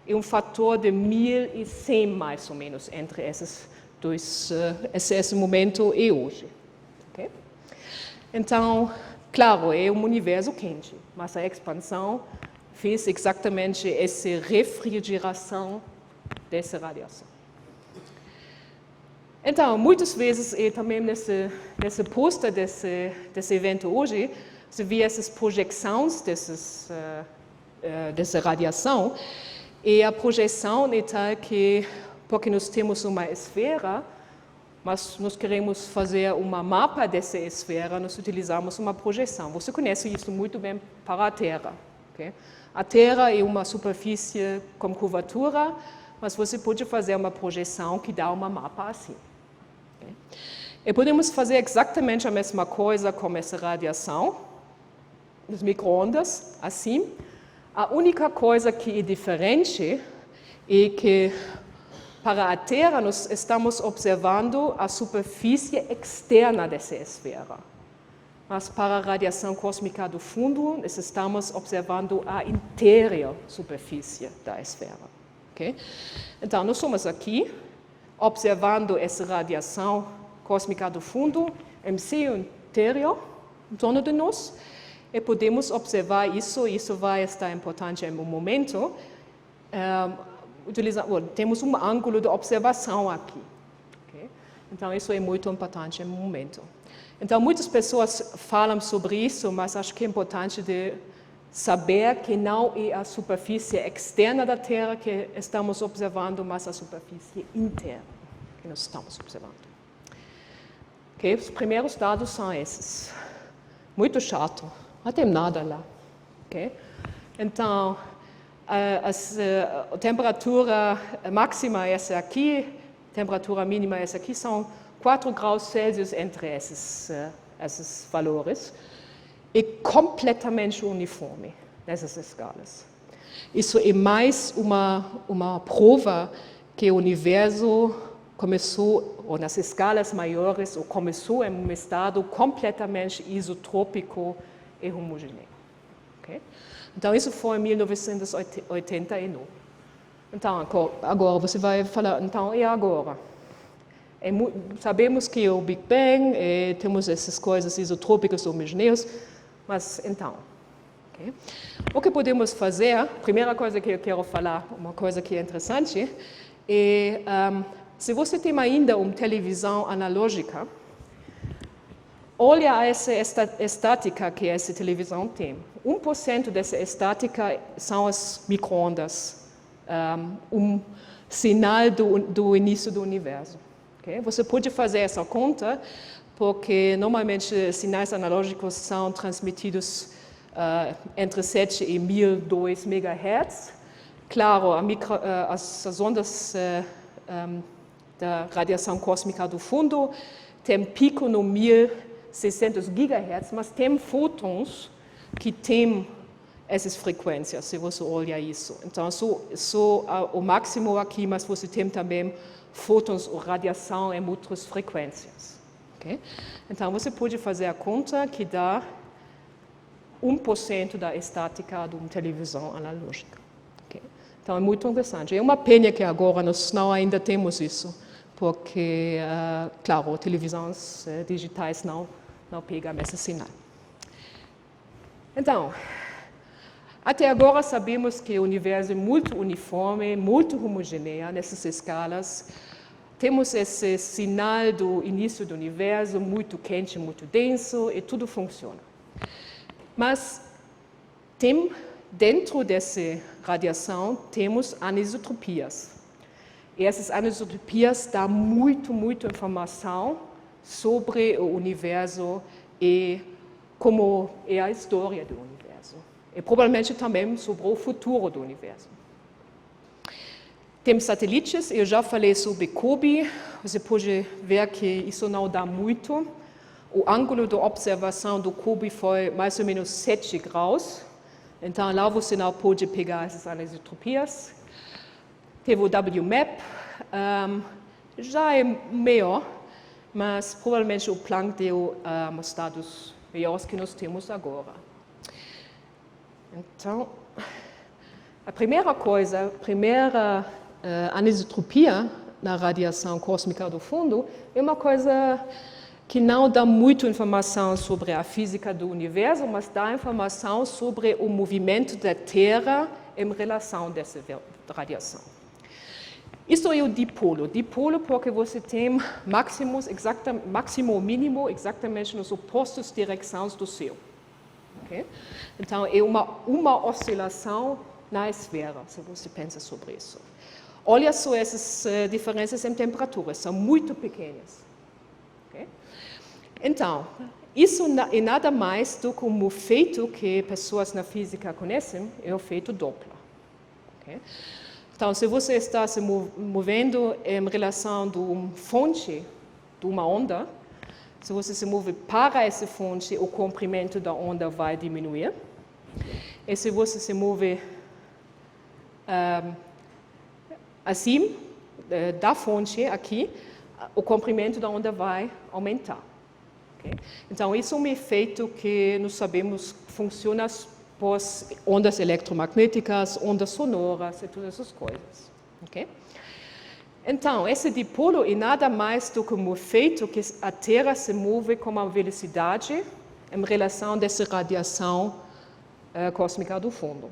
e um fator de 1.100 mais ou menos entre esses dois, esse momento e hoje. Okay? Então, claro, é um universo quente, mas a expansão fez exatamente essa refrigeração dessa radiação. Então, muitas vezes, e também nesse pôster desse evento hoje, você vê essas projeções dessa radiação. E a projeção é tal que, porque nós temos uma esfera, mas nós queremos fazer um mapa dessa esfera, nós utilizamos uma projeção. Você conhece isso muito bem para a Terra. Okay? A Terra é uma superfície com curvatura, mas você pode fazer uma projeção que dá um mapa assim. Okay? E podemos fazer exatamente a mesma coisa com essa radiação, das micro-ondas, assim. A única coisa que é diferente é que para a Terra nós estamos observando a superfície externa dessa esfera. Mas para a radiação cósmica do fundo, nós estamos observando a interior superfície da esfera. Okay? Então, nós somos aqui observando essa radiação cósmica do fundo, em seu interior, em torno de nós, e podemos observar isso, isso vai estar importante em um momento. Temos um ângulo de observação aqui. Okay? Então, isso é muito importante em um momento. Então, muitas pessoas falam sobre isso, mas acho que é importante de saber que não é a superfície externa da Terra que estamos observando, mas a superfície interna que nós estamos observando. Okay? Os primeiros dados são esses. Muito chato. Não tem nada lá. Okay? Então, a temperatura máxima é essa aqui, a temperatura mínima é essa aqui, são 4 graus Celsius entre esses valores, é completamente uniforme nessas escalas. Isso é mais uma prova que o universo começou, ou nas escalas maiores, ou começou em um estado completamente isotrópico e homogêneo. Okay? Então, isso foi em 1989. Então, agora você vai falar, então, e agora? Sabemos que é o Big Bang, temos essas coisas isotrópicas homogêneas, mas então, okay? O que podemos fazer, a primeira coisa que eu quero falar, uma coisa que é interessante, é, se você tem ainda uma televisão analógica, olha essa estática que essa televisão tem. 1% dessa estática são as micro-ondas, sinal do início do universo. Okay? Você pode fazer essa conta, porque normalmente sinais analógicos são transmitidos entre 7 e 1002 MHz. Claro, as ondas da radiação cósmica do fundo têm pico no 1600 GHz, mas tem fótons que têm essas frequências, se você olha isso. Então, o máximo aqui, mas você tem também fótons ou radiação em outras frequências. Okay? Então, você pode fazer a conta que dá 1% da estática de uma televisão analógica. Okay? Então, é muito interessante. É uma pena que agora nós não ainda temos isso, porque, claro, televisões digitais não pegam esse sinal. Então, até agora sabemos que o universo é muito uniforme, muito homogêneo nessas escalas. Temos esse sinal do início do universo, muito quente, muito denso, e tudo funciona. Mas dentro dessa radiação temos anisotropias. E essas anisotropias dão muita informação sobre o universo e como é a história do universo. E provavelmente também sobre o futuro do universo. Temos satélites, eu já falei sobre COBE, você pode ver que isso não dá muito. O ângulo de observação do COBE foi mais ou menos 7 graus, então lá você não pode pegar essas anisotropias. Teve o WMAP, já é melhor, mas provavelmente o Planck deu dados melhores que nós temos agora. Então, a primeira anisotropia na radiação cósmica do fundo é uma coisa que não dá muita informação sobre a física do universo, mas dá informação sobre o movimento da Terra em relação a dessa radiação. Isso é o dipolo. Dipolo porque você tem máximo e mínimo exatamente nas opostas direções do céu. Okay? Então, é uma oscilação na esfera, se você pensa sobre isso. Olha só essas diferenças em temperatura, são muito pequenas. Okay? Então, isso é nada mais do que um efeito que pessoas na física conhecem, é o efeito Doppler. Okay? Então, se você está se movendo em relação a uma fonte de uma onda, se você se move para essa fonte, o comprimento da onda vai diminuir. E se você se move assim, da fonte aqui, o comprimento da onda vai aumentar. Okay? Então, isso é um efeito que nós sabemos funciona por ondas eletromagnéticas, ondas sonoras e todas essas coisas. Okay? Então, esse dipolo é nada mais do que um efeito que a Terra se move com uma velocidade em relação a essa radiação cósmica do fundo.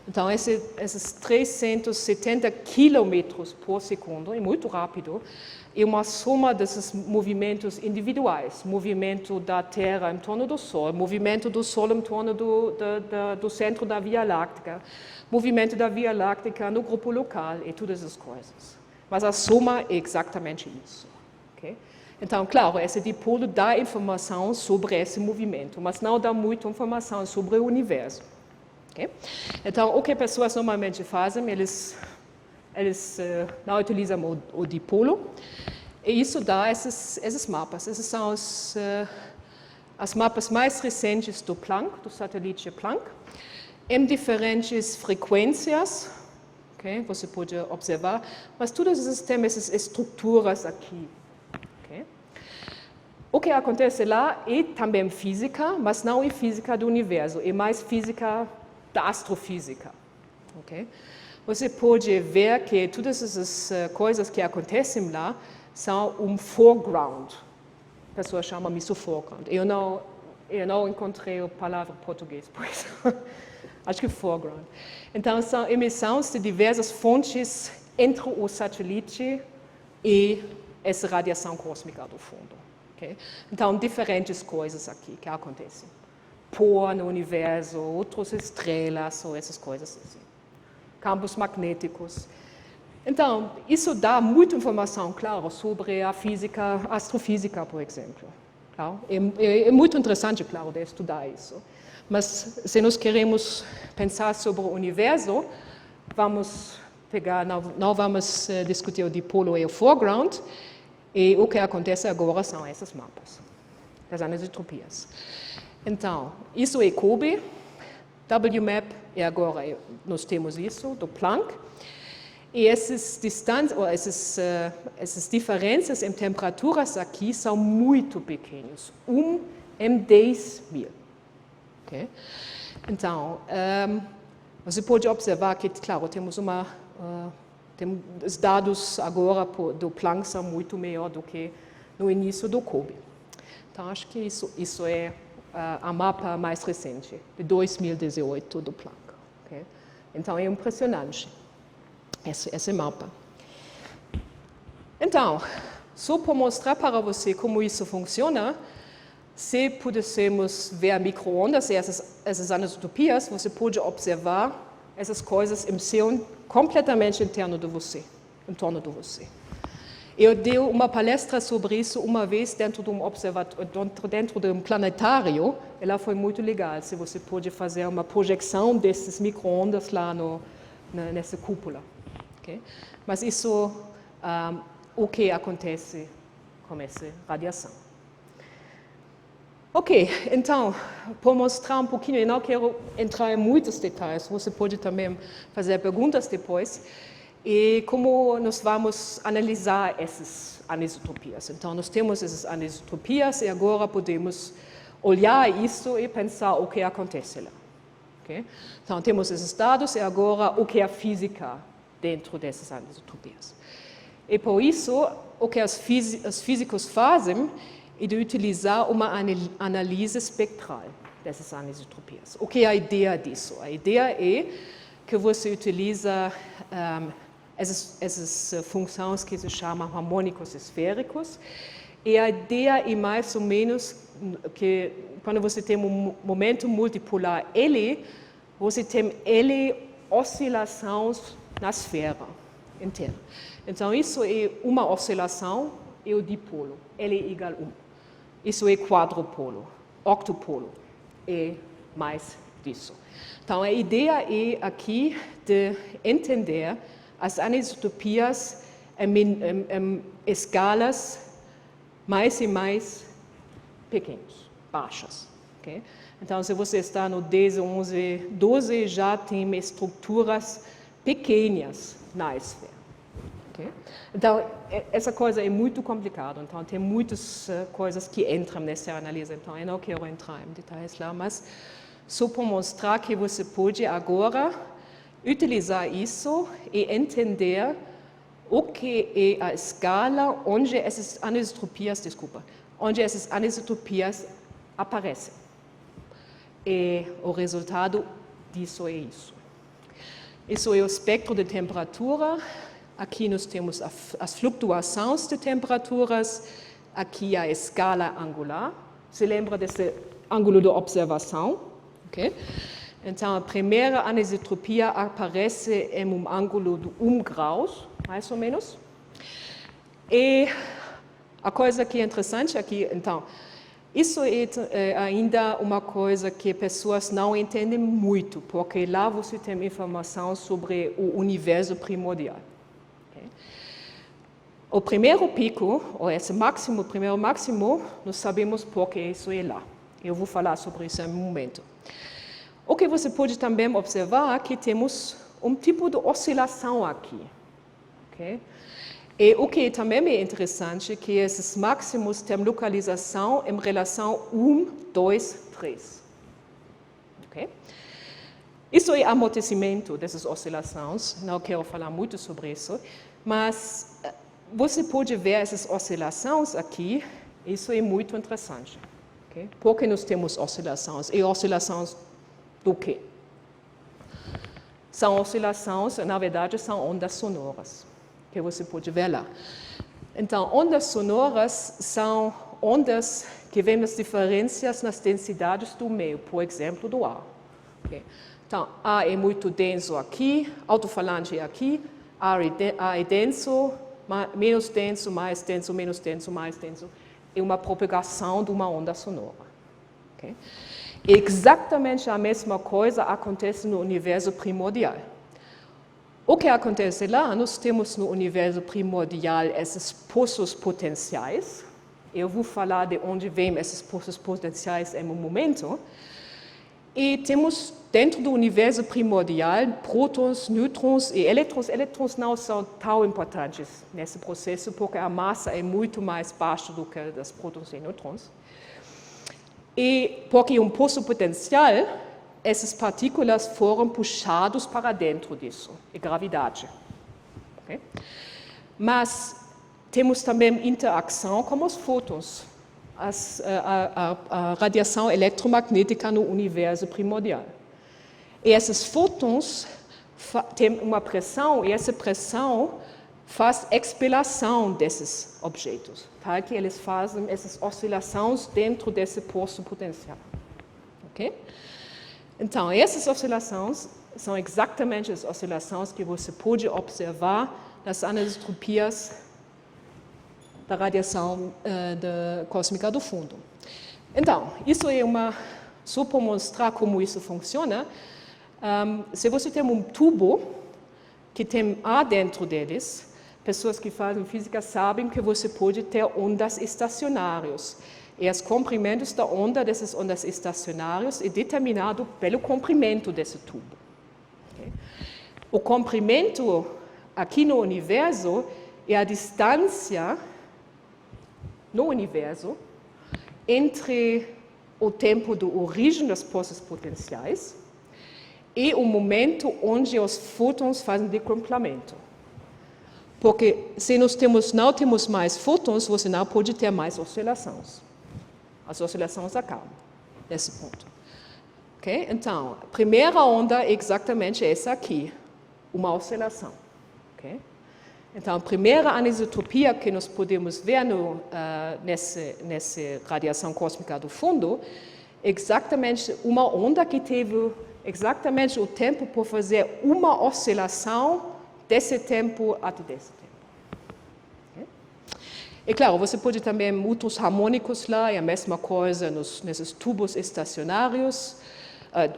Então, esses 370 quilômetros por segundo, é muito rápido, é uma soma desses movimentos individuais. Movimento da Terra em torno do Sol, movimento do Sol em torno do centro da Via Láctea, movimento da Via Láctea no grupo local e todas essas coisas. Mas a soma é exatamente isso. Okay? Então, claro, esse dipolo dá informação sobre esse movimento, mas não dá muita informação sobre o universo. Okay? Então, o que pessoas normalmente fazem, eles não utilizam o dipolo, E isso dá esses mapas. Esses são as mapas mais recentes do Planck, do satélite Planck, em diferentes frequências, okay? Você pode observar, mas todos esses têm essas estruturas aqui. Okay? O que acontece lá é também física, mas não é física do universo, é mais física da astrofísica. Okay? Você pode ver que todas essas coisas que acontecem lá são foreground. A pessoa chama isso foreground. Eu não encontrei a palavra em português, por isso. Acho que foreground. Então, são emissões de diversas fontes entre o satélite e essa radiação cósmica do fundo. Okay? Então, diferentes coisas aqui que acontecem. Pó no universo, outras estrelas, ou essas coisas assim. Campos magnéticos. Então, isso dá muita informação, claro, sobre a física, a astrofísica, por exemplo. Claro? É muito interessante, claro, de estudar isso. Mas, se nós queremos pensar sobre o universo, não vamos discutir o dipolo e o foreground, e o que acontece agora são esses mapas, das anisotropias. Então, isso é COBE, WMAP, e agora nós temos isso, do Planck. E essas diferenças em temperaturas aqui são muito pequenas, em 10.000. Okay? Então, você pode observar que, claro, temos os dados agora do Planck são muito melhor do que no início do COBE. Então, acho que isso é a mapa mais recente, de 2018 do Planck. Okay? Então, é impressionante esse mapa. Então, só para mostrar para você como isso funciona, se pudéssemos ver micro-ondas e essas anisotropias, você pode observar essas coisas emitiam completamente em torno de você. Eu dei uma palestra sobre isso uma vez dentro de um planetário, e lá foi muito legal, se você pode fazer uma projeção desses micro-ondas lá nessa cúpula. Okay? Mas isso, o que acontece com essa radiação. Ok, então, para mostrar um pouquinho, eu não quero entrar em muitos detalhes, você pode também fazer perguntas depois, e como nós vamos analisar essas anisotropias. Então, nós temos essas anisotropias e agora podemos olhar isso e pensar o que acontece lá. Okay? Então, temos esses dados e agora o que é a física dentro dessas anisotropias. E por isso, o que os físicos fazem é de utilizar uma análise espectral dessas anisotropias. O que é a ideia disso? A ideia é que você utiliza essas funções que se chamam harmônicos esféricos, e a ideia é mais ou menos que quando você tem um momento multipolar L, você tem L oscilações na esfera inteira. Então, isso é uma oscilação, é o dipolo, L é igual a 1. Isso é quadrupolo, octupolo, é mais disso. Então, a ideia é aqui de entender as anisotropias em escalas mais e mais pequenas, baixas. Okay? Então, se você está no 10, 11, 12, já tem estruturas pequenas na esfera. Okay? Então, essa coisa é muito complicada. Então, tem muitas coisas que entram nessa análise. Então, eu não quero entrar em detalhes lá, mas só para mostrar que você pode agora utilizar isso e entender o que é a escala onde essas anisotropias aparecem. E o resultado disso é isso. Isso é o espectro de temperatura. Aqui nós temos as flutuações de temperaturas. Aqui a escala angular. Se lembra desse ângulo de observação? Okay? Então, a primeira anisotropia aparece em um ângulo de 1 grau, mais ou menos. E a coisa que é interessante aqui, então, isso é ainda uma coisa que pessoas não entendem muito, porque lá você tem informação sobre o universo primordial. Okay? O primeiro pico, ou esse máximo, o primeiro máximo, nós sabemos por que isso é lá. Eu vou falar sobre isso em um momento. O que você pode também observar é que temos um tipo de oscilação aqui. Okay? E o que também é interessante é que esses máximos têm localização em relação 1, 2, 3. Okay? Isso é amortecimento dessas oscilações, não quero falar muito sobre isso, mas você pode ver essas oscilações aqui, isso é muito interessante. Okay? Por que nós temos oscilações? E oscilações do quê? São oscilações, na verdade, são ondas sonoras, que você pode ver lá. Então, ondas sonoras são ondas que vêm das diferenças nas densidades do meio, por exemplo, do ar. Okay? Então, ar é muito denso aqui, alto-falante aqui, ar é denso, menos denso, mais denso, menos denso, mais denso. É uma propagação de uma onda sonora. Okay? Exatamente a mesma coisa acontece no universo primordial. O que acontece lá, nós temos no universo primordial esses poços potenciais. Eu vou falar de onde vêm esses poços potenciais em um momento. E temos dentro do universo primordial prótons, nêutrons e elétrons. Elétrons não são tão importantes nesse processo porque a massa é muito mais baixa do que das prótons e nêutrons. E porque um poço potencial, essas partículas foram puxadas para dentro disso, é gravidade. Okay? Mas temos também interação com os fótons, a radiação eletromagnética no universo primordial. E esses fótons têm uma pressão, e essa pressão faz expelação desses objetos, tá? Que eles fazem essas oscilações dentro desse poço potencial. Okay? Então, essas oscilações são exatamente as oscilações que você pode observar nas anisotropias da radiação cósmica do fundo. Então, isso é só para mostrar como isso funciona. Se você tem um tubo que tem ar dentro deles, pessoas que fazem física sabem que você pode ter ondas estacionárias. E os comprimentos da onda dessas ondas estacionárias é determinado pelo comprimento desse tubo. Okay? O comprimento aqui no universo é a distância no universo entre o tempo de origem dos poços potenciais e o momento onde os fótons fazem decoplamento. Porque se nós não temos mais fótons, você não pode ter mais oscilações. As oscilações acabam nesse ponto. Okay? Então, a primeira onda é exatamente essa aqui, uma oscilação. Okay? Então, a primeira anisotropia que nós podemos ver nessa radiação cósmica do fundo é exatamente uma onda que teve exatamente o tempo para fazer uma oscilação desse tempo até desse tempo. Okay? E claro, você pode também outros harmônicos lá, é a mesma coisa nesses tubos estacionários,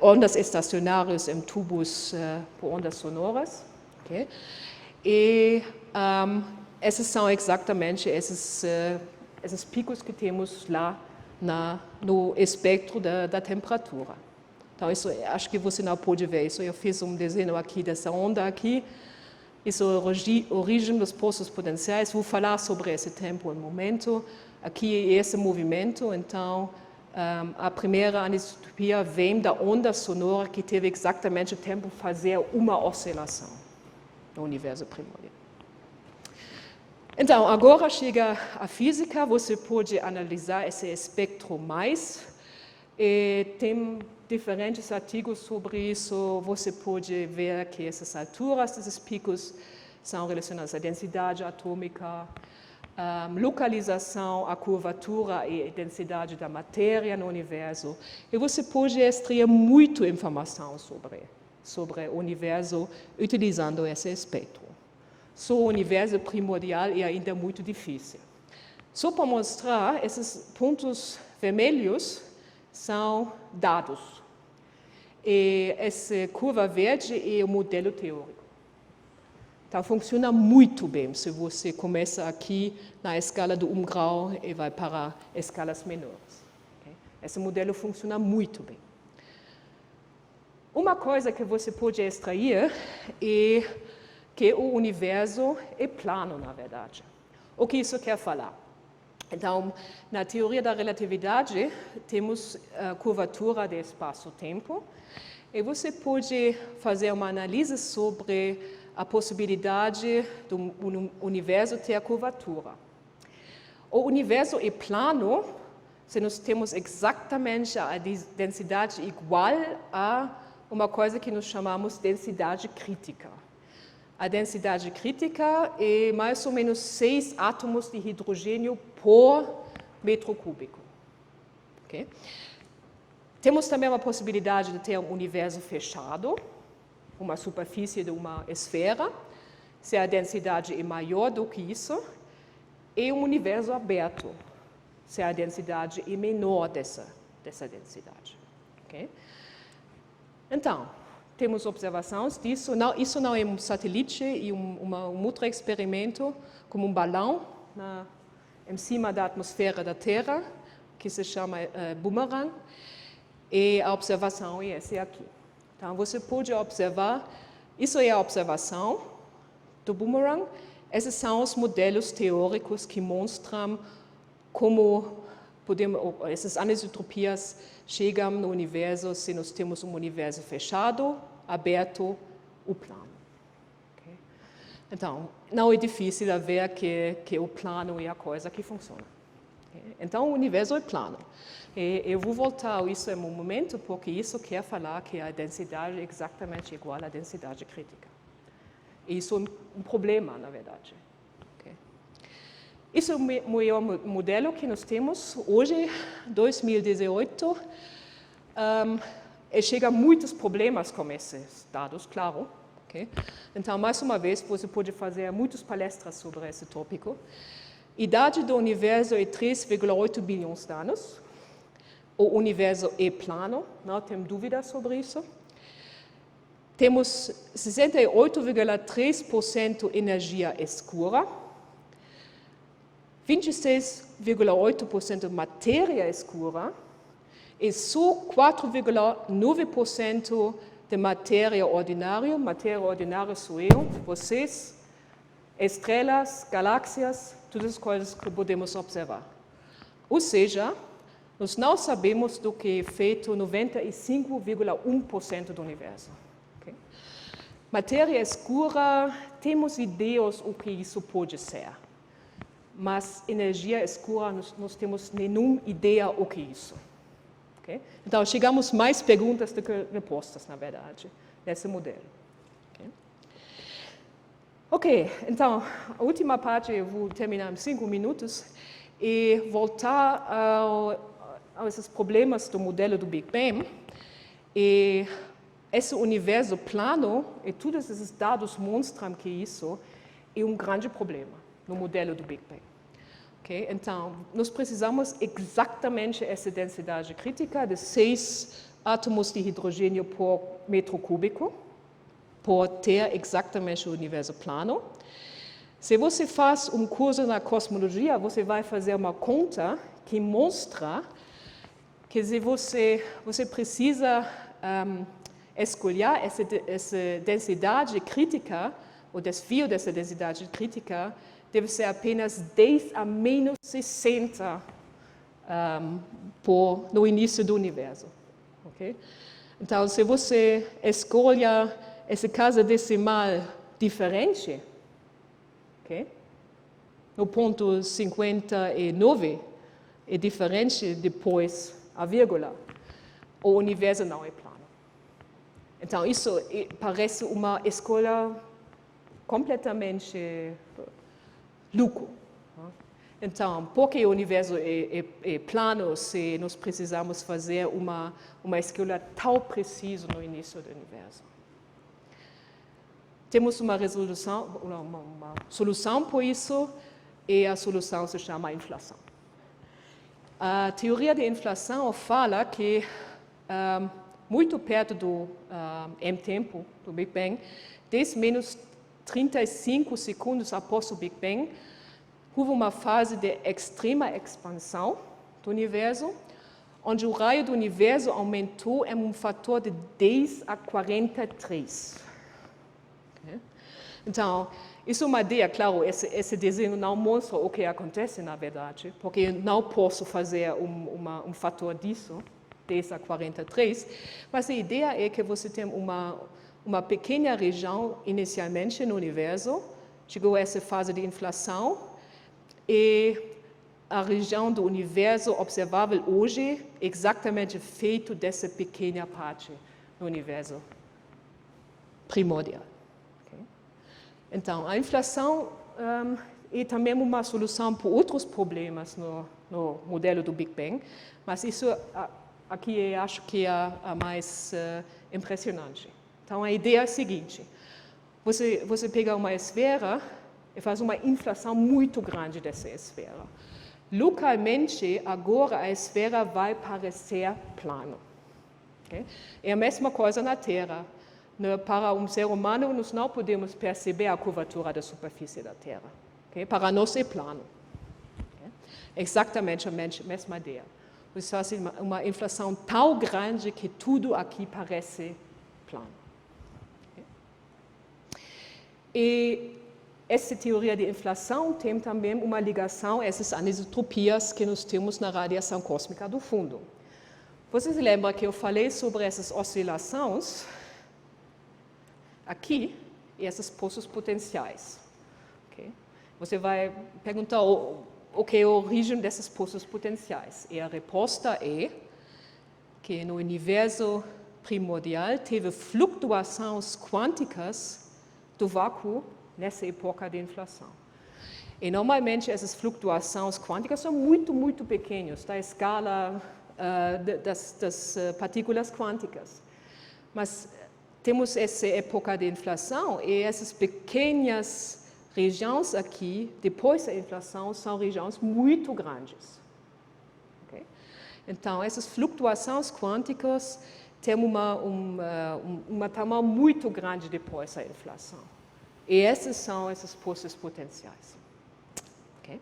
ondas estacionárias em tubos por ondas sonoras. Okay? E esses são exatamente esses picos que temos lá no espectro da temperatura. Então, isso, acho que você não pode ver isso. Eu fiz um desenho aqui dessa onda aqui. Isso é a origem dos poços potenciais. Vou falar sobre esse tempo um momento. Aqui é esse movimento. Então, a primeira anisotropia vem da onda sonora que teve exatamente o tempo de fazer uma oscilação no universo primordial. Então, agora chega a física. Você pode analisar esse espectro mais. E tem diferentes artigos sobre isso. Você pode ver que essas alturas desses picos são relacionadas à densidade atômica, localização, a curvatura e a densidade da matéria no universo. E você pode extrair muita informação sobre o universo utilizando esse espectro. Só o universo primordial é ainda muito difícil. Só para mostrar, esses pontos vermelhos são dados. E essa curva verde é o modelo teórico. Então, funciona muito bem se você começa aqui na escala do 1 grau e vai para escalas menores. Okay? Esse modelo funciona muito bem. Uma coisa que você pode extrair é que o universo é plano, na verdade. O que isso quer falar? Então, na teoria da relatividade, temos a curvatura de espaço-tempo, e você pode fazer uma análise sobre a possibilidade do universo ter curvatura. O universo é plano se nós temos exatamente a densidade igual a uma coisa que nós chamamos densidade crítica. A densidade crítica é mais ou menos 6 átomos de hidrogênio por metro cúbico. Okay? Temos também uma possibilidade de ter um universo fechado, uma superfície de uma esfera, se a densidade é maior do que isso, e um universo aberto, se a densidade é menor dessa densidade. Okay? Então, temos observações disso. Não, isso não é um satélite e um outro experimento, como um balão em cima da atmosfera da Terra, que se chama boomerang, e a observação é essa aqui. Então, você pode observar, isso é a observação do boomerang, esses são os modelos teóricos que mostram como essas anisotropias chegam no universo se nós temos um universo fechado, aberto ou plano. Okay? Então, não é difícil ver que o plano é a coisa que funciona. Okay? Então, o universo é plano. E eu vou voltar a isso em um momento, porque isso quer falar que a densidade é exatamente igual à densidade crítica. E isso é um problema, na verdade. Okay? Isso é o maior modelo que nós temos hoje, 2018. E chega a muitos problemas com esses dados, claro. Okay? Então, mais uma vez, você pode fazer muitas palestras sobre esse tópico. A idade do universo é 3,8 bilhões de anos. O universo é plano, não tem dúvida sobre isso. Temos 68,3% energia escura, 26,8% matéria escura e só 4,9% de matéria ordinária. Matéria ordinária sou eu, vocês, estrelas, galáxias, todas as coisas que podemos observar. Ou seja, nós não sabemos do que é feito 95,1% do universo. Okay? Matéria escura, temos ideias o que isso pode ser. Mas energia escura, nós temos nenhuma ideia o que é isso. Okay? Então, chegamos mais perguntas do que respostas, na verdade, nesse modelo. Ok, então, a última parte eu vou terminar em 5 minutos e voltar a esses problemas do modelo do Big Bang. E esse universo plano e todos esses dados mostram que isso é um grande problema no modelo do Big Bang. Okay? Então, nós precisamos exatamente essa densidade crítica de 6 átomos de hidrogênio por metro cúbico, por ter exatamente o universo plano. Se você faz um curso na cosmologia, você vai fazer uma conta que mostra que se você precisa escolher essa densidade crítica, o desvio dessa densidade crítica, deve ser apenas 10 a menos 60 no início do universo. Okay? Então, se você escolhe essa casa decimal diferente, okay? No ponto 59 é diferente depois a vírgula, o universo não é plano. Então, isso parece uma escolha completamente louco. Então, por que o universo é plano se nós precisamos fazer uma escolha tão precisa no início do universo? Temos uma solução por isso, e a solução se chama inflação. A teoria da inflação fala que, muito perto do M-tempo, do Big Bang, 10 menos 35 segundos após o Big Bang, houve uma fase de extrema expansão do universo, onde o raio do universo aumentou em um fator de 10 a 43. Okay? Então, isso é uma ideia, claro, esse desenho não mostra o que acontece na verdade, porque eu não posso fazer um fator disso, 10 a 43, mas a ideia é que você tem uma pequena região inicialmente no universo, chegou a essa fase de inflação, e a região do universo observável hoje é exatamente feito dessa pequena parte do universo primordial. Okay? Então, a inflação é também uma solução para outros problemas no modelo do Big Bang, mas isso aqui eu acho que é a mais impressionante. Então, a ideia é a seguinte: você pega uma esfera e faz uma inflação muito grande dessa esfera. Localmente, agora a esfera vai parecer plano. Okay? É a mesma coisa na Terra. Para um ser humano, nós não podemos perceber a curvatura da superfície da Terra. Okay? Para nós é plano. Okay? Exatamente a mesma ideia. Você faz uma inflação tão grande que tudo aqui parece plano. Okay? E essa teoria de inflação tem também uma ligação a essas anisotropias que nós temos na radiação cósmica do fundo. Você se lembra que eu falei sobre essas oscilações aqui e esses pulsos potenciais. Okay? Você vai perguntar o que é a origem desses pulsos potenciais. E a resposta é que no universo primordial teve flutuações quânticas do vácuo nessa época de inflação. E normalmente essas flutuações quânticas são muito, muito pequenas, da escala das partículas quânticas. Mas temos essa época de inflação e essas pequenas regiões aqui, depois da inflação, são regiões muito grandes. Okay? Então, essas flutuações quânticas têm uma tamanho muito grande depois da inflação. E esses são esses pulsos potenciais. Okay?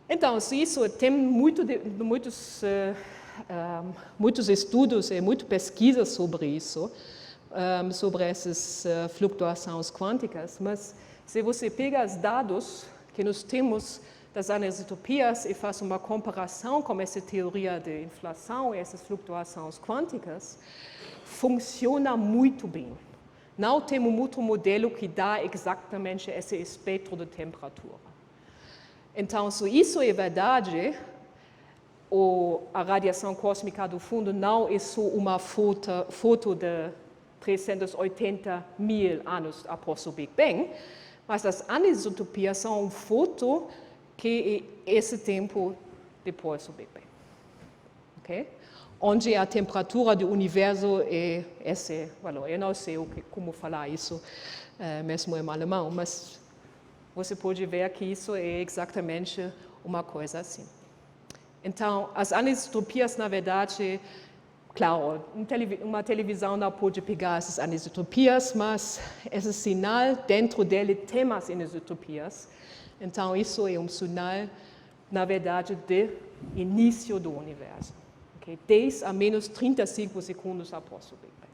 Então, isso tem muitos estudos e muita pesquisa sobre isso, sobre essas flutuações quânticas, mas se você pega os dados que nós temos das anisotropias e faz uma comparação com essa teoria de inflação e essas flutuações quânticas, funciona muito bem. Não temos outro modelo que dá exatamente esse espectro de temperatura. Então, se isso é verdade, a radiação cósmica do fundo não é só uma foto de 380 mil anos após o Big Bang, mas as anisotropias são uma foto que é esse tempo depois do Big Bang. Okay? Onde a temperatura do universo é essa. Eu não sei como falar isso, mesmo em alemão, mas você pode ver que isso é exatamente uma coisa assim. Então, as anisotropias, na verdade, claro, uma televisão não pode pegar essas anisotropias, mas esse sinal dentro dele tem as anisotropias. Então, isso é um sinal, na verdade, de início do universo. Okay? 10 a menos 35 segundos após o Big Bang.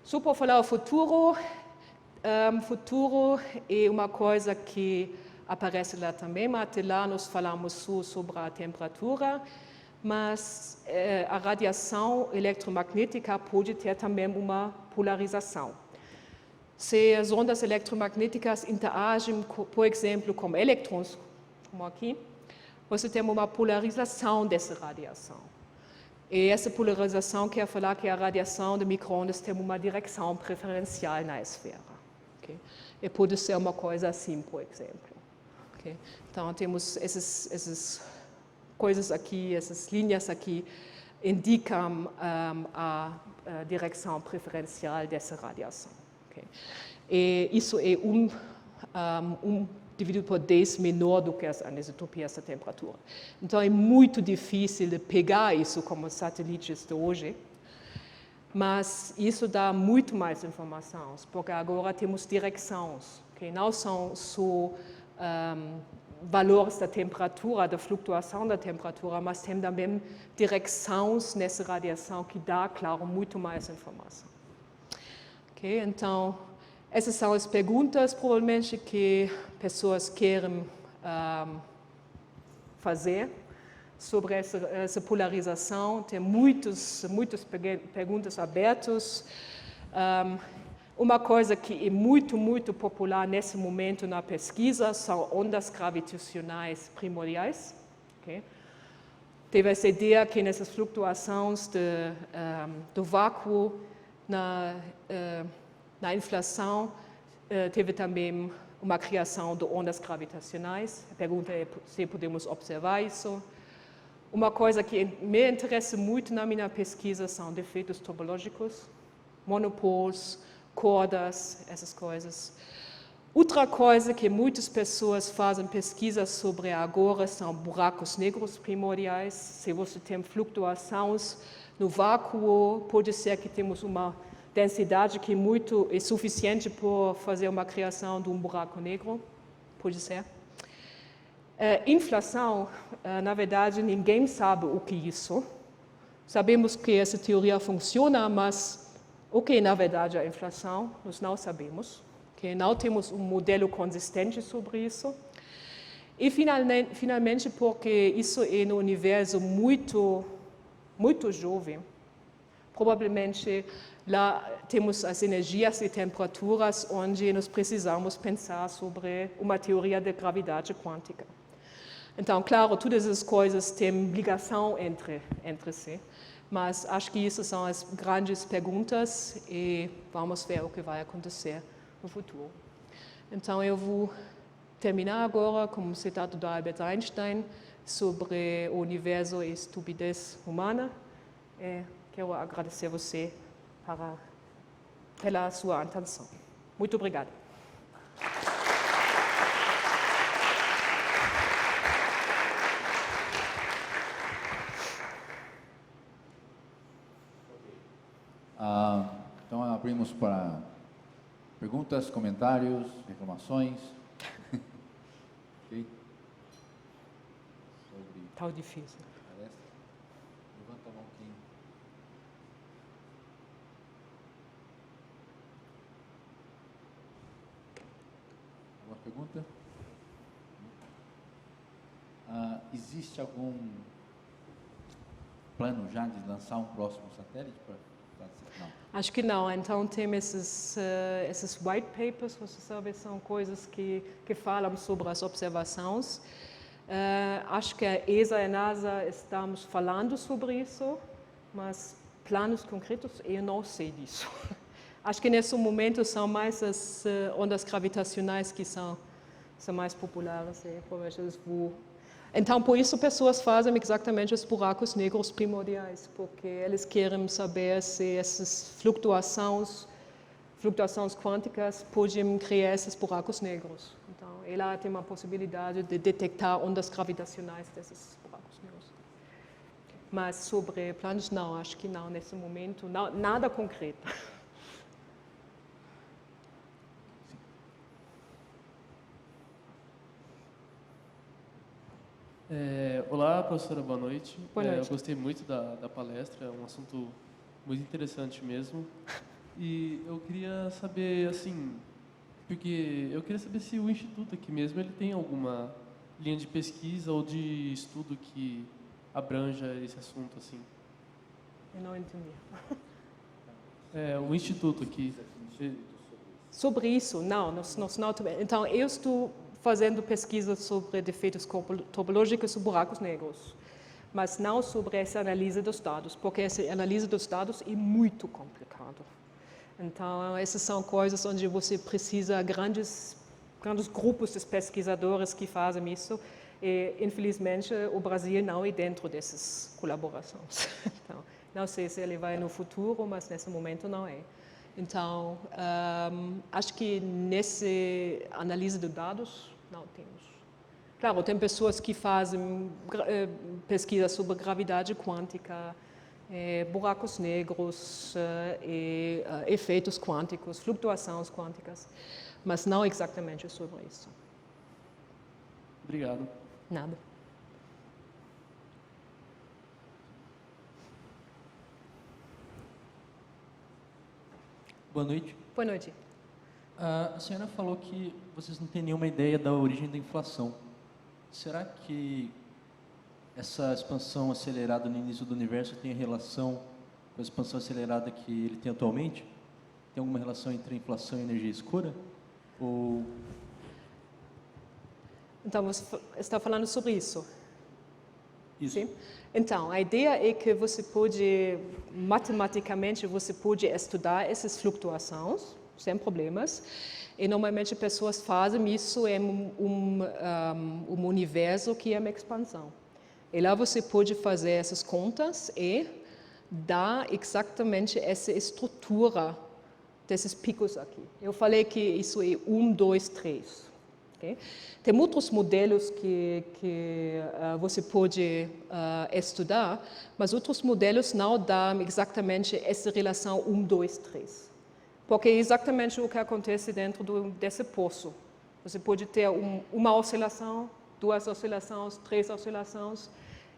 Só para falar o futuro é uma coisa que aparece lá também, mas até lá nós falamos sobre a temperatura, mas a radiação eletromagnética pode ter também uma polarização. Se as ondas eletromagnéticas interagem, por exemplo, com elétrons, como aqui, você tem uma polarização dessa radiação. E essa polarização quer falar que a radiação de micro-ondas tem uma direção preferencial na esfera. Okay? E pode ser uma coisa assim, por exemplo. Okay? Então, temos essas coisas aqui, essas linhas aqui, indicam a direção preferencial dessa radiação. Okay? E isso é dividido por 10 menor do que as anisotropias da temperatura. Então, é muito difícil de pegar isso como satélites de hoje. mas isso dá muito mais informações, porque agora temos direções, que não são só valores da temperatura, da flutuação da temperatura, mas tem também direções nessa radiação que dá, claro, muito mais informação. Okay, então, essas são as perguntas, provavelmente, que pessoas querem fazer sobre essa polarização. Tem muitas perguntas abertas. Uma coisa que é muito popular nesse momento na pesquisa são ondas gravitacionais primordiais. Okay? Teve essa ideia que nessas flutuações do vácuo, na inflação, teve também uma criação de ondas gravitacionais. A pergunta é se podemos observar isso. Uma coisa que me interessa muito na minha pesquisa são defeitos topológicos, monopolos, cordas, essas coisas. Outra coisa que muitas pessoas fazem pesquisa sobre agora são buracos negros primordiais. Se você tem flutuações no vácuo, pode ser que temos uma densidade que é suficiente para fazer uma criação de um buraco negro, pode ser. Inflação, na verdade, ninguém sabe o que é isso. Sabemos que essa teoria funciona, mas o que é, na verdade, a inflação? Nós não sabemos. Okay? Não temos um modelo consistente sobre isso. E, finalmente, porque isso é um universo muito jovem, provavelmente lá temos as energias e temperaturas onde nós precisamos pensar sobre uma teoria de gravidade quântica. Então, claro, todas as coisas têm ligação entre si. Mas acho que essas são as grandes perguntas e vamos ver o que vai acontecer no futuro. Então, eu vou terminar agora com um citado de Albert Einstein sobre o universo e a estupidez humana. Quero agradecer a você pela sua atenção. Muito obrigada. Então, abrimos para perguntas, comentários, reclamações. Okay. Tá difícil. Levanta a mão quem. Alguma pergunta? Existe algum plano já de lançar um próximo satélite? Não. Acho que não. Então, tem esses white papers, você sabe, são coisas que falam sobre as observações. Acho que a ESA e a NASA estamos falando sobre isso, mas planos concretos eu não sei disso. Acho que nesse momento são mais as ondas gravitacionais que são mais populares. Então, por isso, pessoas fazem exatamente os buracos negros primordiais, porque eles querem saber se essas flutuações quânticas podem criar esses buracos negros. Então, ela tem uma possibilidade de detectar ondas gravitacionais desses buracos negros. Mas sobre planos, não, acho que não, nesse momento, não, nada concreto. Olá, professora, boa noite. Boa noite. Eu gostei muito da palestra, é um assunto muito interessante mesmo. E eu queria saber, assim, porque eu queria saber se o Instituto aqui mesmo ele tem alguma linha de pesquisa ou de estudo que abranja esse assunto, assim. Eu não entendi. O Instituto aqui. Sobre isso, não, nós não. Então, eu estou fazendo pesquisa sobre defeitos topológicos e buracos negros, mas não sobre essa análise dos dados, porque essa análise dos dados é muito complicada. Então, essas são coisas onde você precisa grandes grupos de pesquisadores que fazem isso, e infelizmente o Brasil não é dentro dessas colaborações. Então, não sei se ele vai no futuro, mas nesse momento não é. Então, acho que nessa análise de dados, não temos. Claro, tem pessoas que fazem pesquisa sobre gravidade quântica, buracos negros, efeitos quânticos, flutuações quânticas, mas não exatamente sobre isso. Obrigado. Nada. Boa noite. Boa noite. A senhora falou que vocês não têm nenhuma ideia da origem da inflação. Será que essa expansão acelerada no início do universo tem relação com a expansão acelerada que ele tem atualmente? Tem alguma relação entre a inflação e a energia escura? Ou... Então, você está falando sobre isso? Isso. Sim? Então, a ideia é que você pode, matematicamente, você pode estudar essas flutuações, sem problemas, e normalmente pessoas fazem isso em um universo que é uma expansão. E lá você pode fazer essas contas e dar exatamente essa estrutura desses picos aqui. Eu falei que isso é 1, 2, 3. Okay? Tem outros modelos que você pode estudar, mas outros modelos não dão exatamente essa relação 1, 2, 3. Porque é exatamente o que acontece dentro desse poço. Você pode ter uma oscilação, 2 oscilações, 3 oscilações,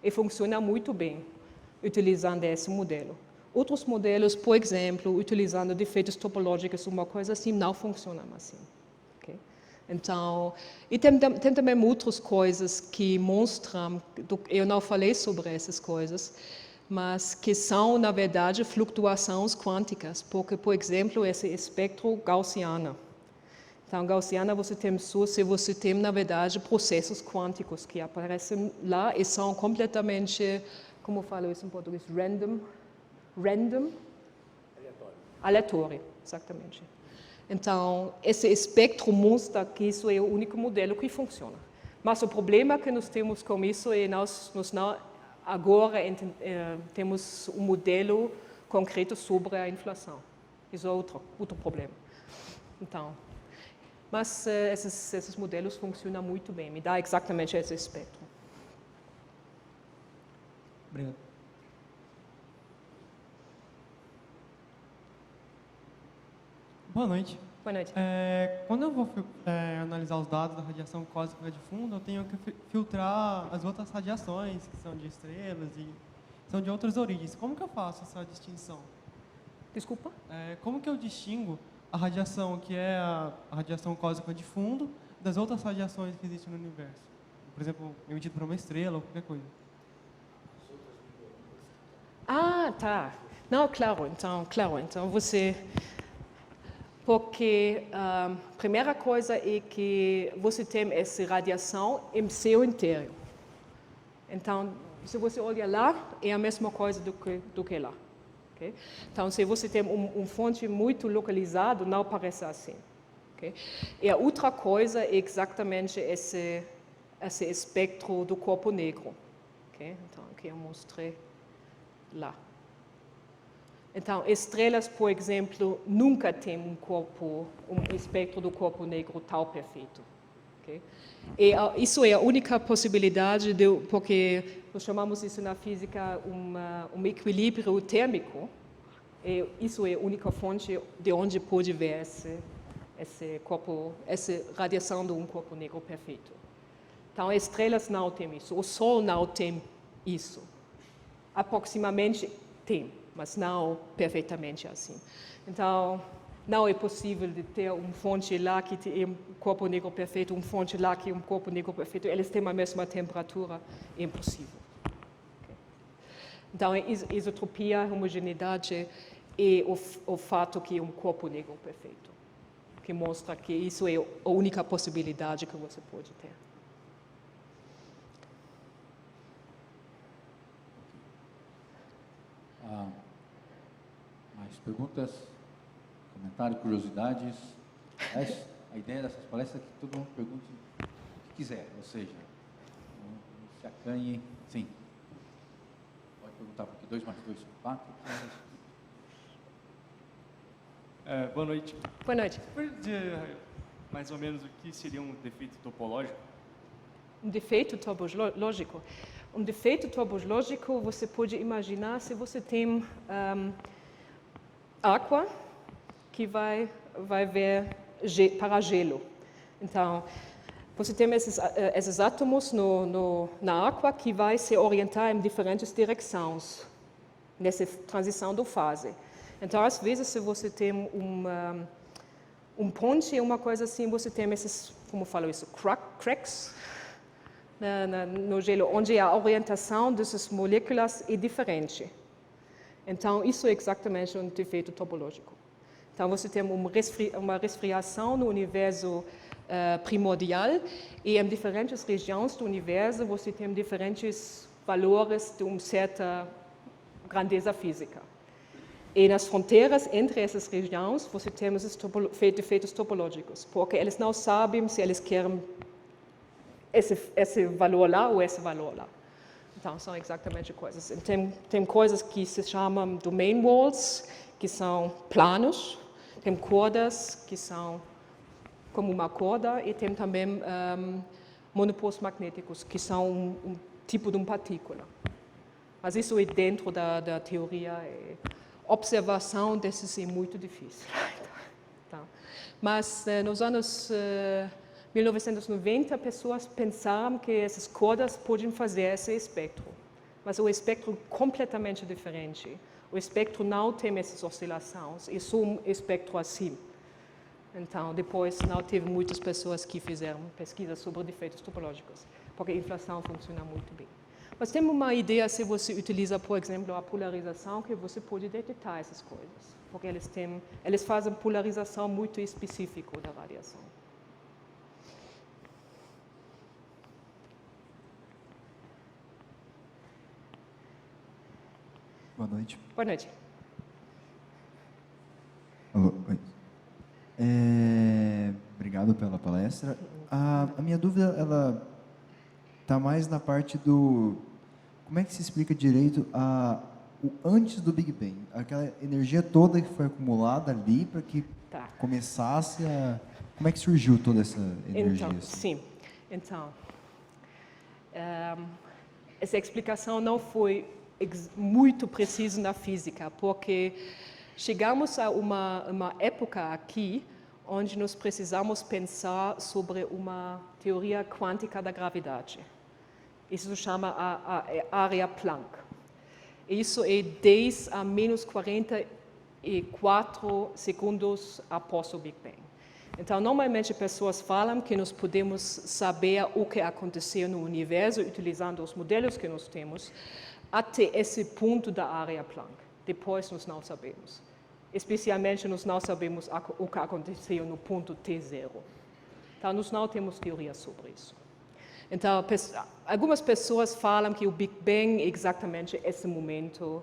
e funciona muito bem utilizando esse modelo. Outros modelos, por exemplo, utilizando defeitos topológicos, uma coisa assim, não funcionam assim. Okay? Então, e tem também outras coisas que mostram, eu não falei sobre essas coisas, mas que são, na verdade, flutuações quânticas, porque, por exemplo, esse espectro gaussiano. Então, gaussiana você tem só se você tem, na verdade, processos quânticos que aparecem lá e são completamente, como falo isso em português, aleatório, exatamente. Então, esse espectro mostra que isso é o único modelo que funciona. Mas o problema que nós temos com isso é nós não agora temos um modelo concreto sobre a inflação. Isso é outro problema. Então, mas esses modelos funcionam muito bem, me dá exatamente esse espectro. Obrigado. Boa noite. Boa noite. Quando eu vou analisar os dados da radiação cósmica de fundo, eu tenho que filtrar as outras radiações, que são de estrelas e são de outras origens. Como que eu faço essa distinção? Desculpa? Como que eu distingo a radiação que é a radiação cósmica de fundo das outras radiações que existem no universo? Por exemplo, emitida por uma estrela ou qualquer coisa. Ah, tá. Não, claro. Então você... Porque a primeira coisa é que você tem essa radiação em seu interior. Então, se você olha lá, é a mesma coisa do que lá. Okay? Então, se você tem fonte muito localizado, não parece assim. Okay? E a outra coisa é exatamente esse espectro do corpo negro. Okay? Então, que eu mostrei lá. Então, estrelas, por exemplo, nunca têm um espectro do corpo negro tão perfeito. Okay? E isso é a única possibilidade, porque nós chamamos isso na física um equilíbrio térmico, e isso é a única fonte de onde pode ver essa radiação de um corpo negro perfeito. Então, estrelas não têm isso, o Sol não tem isso. Aproximadamente tem, mas não perfeitamente assim. Então, não é possível de ter uma fonte lá que tem um corpo negro perfeito, uma fonte lá que tem um corpo negro perfeito, eles têm a mesma temperatura, é impossível. Okay. Então, isotropia, homogeneidade e o fato que é um corpo negro perfeito, que mostra que isso é a única possibilidade que você pode ter. Mais perguntas, comentários, curiosidades? A ideia dessas palestras é que todo mundo pergunte o que quiser, ou seja, não se acanhe. Sim. Pode perguntar, porque 2 mais 2 são 4. Boa noite. Boa noite. Pode dizer mais ou menos o que seria um defeito topológico? Um defeito topológico? Um defeito topológico, você pode imaginar se você tem água que vai ver para gelo. Então, você tem esses átomos na água que vai se orientar em diferentes direções nessa transição de fase. Então, às vezes, se você tem ponte, uma coisa assim, você tem esses, como eu falo isso, cracks no gelo, onde a orientação dessas moléculas é diferente. Então, isso é exatamente um defeito topológico. Então, você tem uma resfriação no universo primordial e em diferentes regiões do universo você tem diferentes valores de uma certa grandeza física. E nas fronteiras entre essas regiões você tem esses defeitos topológicos, porque eles não sabem se eles querem esse valor lá ou esse valor lá. Então, são exatamente coisas. Tem coisas que se chamam domain walls, que são planos, tem cordas que são como uma corda e tem também monopolos magnéticos, que são um tipo de uma partícula. Mas isso é dentro da teoria. Observação desses é muito difícil. Então, mas nos anos 1990, pessoas pensaram que essas cordas podiam fazer esse espectro. Mas o espectro é completamente diferente. O espectro não tem essas oscilações, é só um espectro assim. Então, depois, não teve muitas pessoas que fizeram pesquisas sobre defeitos topológicos, porque a inflação funciona muito bem. Mas tem uma ideia, se você utiliza, por exemplo, a polarização, que você pode detectar essas coisas, porque eles fazem polarização muito específica da radiação. Boa noite. Boa noite. Alô, oi. Obrigado pela palestra. A minha dúvida, ela está mais na parte do... Como é que se explica direito o antes do Big Bang? Aquela energia toda que foi acumulada ali para que começasse a... Como é que surgiu toda essa energia? Então, assim? sim. Então, essa explicação não foi muito precisa na física, porque chegamos a uma época aqui onde nós precisamos pensar sobre uma teoria quântica da gravidade. Isso se chama a área Planck. Isso é 10 a menos 44 segundos após o Big Bang. Então, normalmente, pessoas falam que nós podemos saber o que aconteceu no universo utilizando os modelos que nós temos até esse ponto da área Planck. Depois, nós não sabemos. Especialmente, nós não sabemos o que aconteceu no ponto T0. Então, nós não temos teoria sobre isso. Então, algumas pessoas falam que o Big Bang é exatamente esse momento,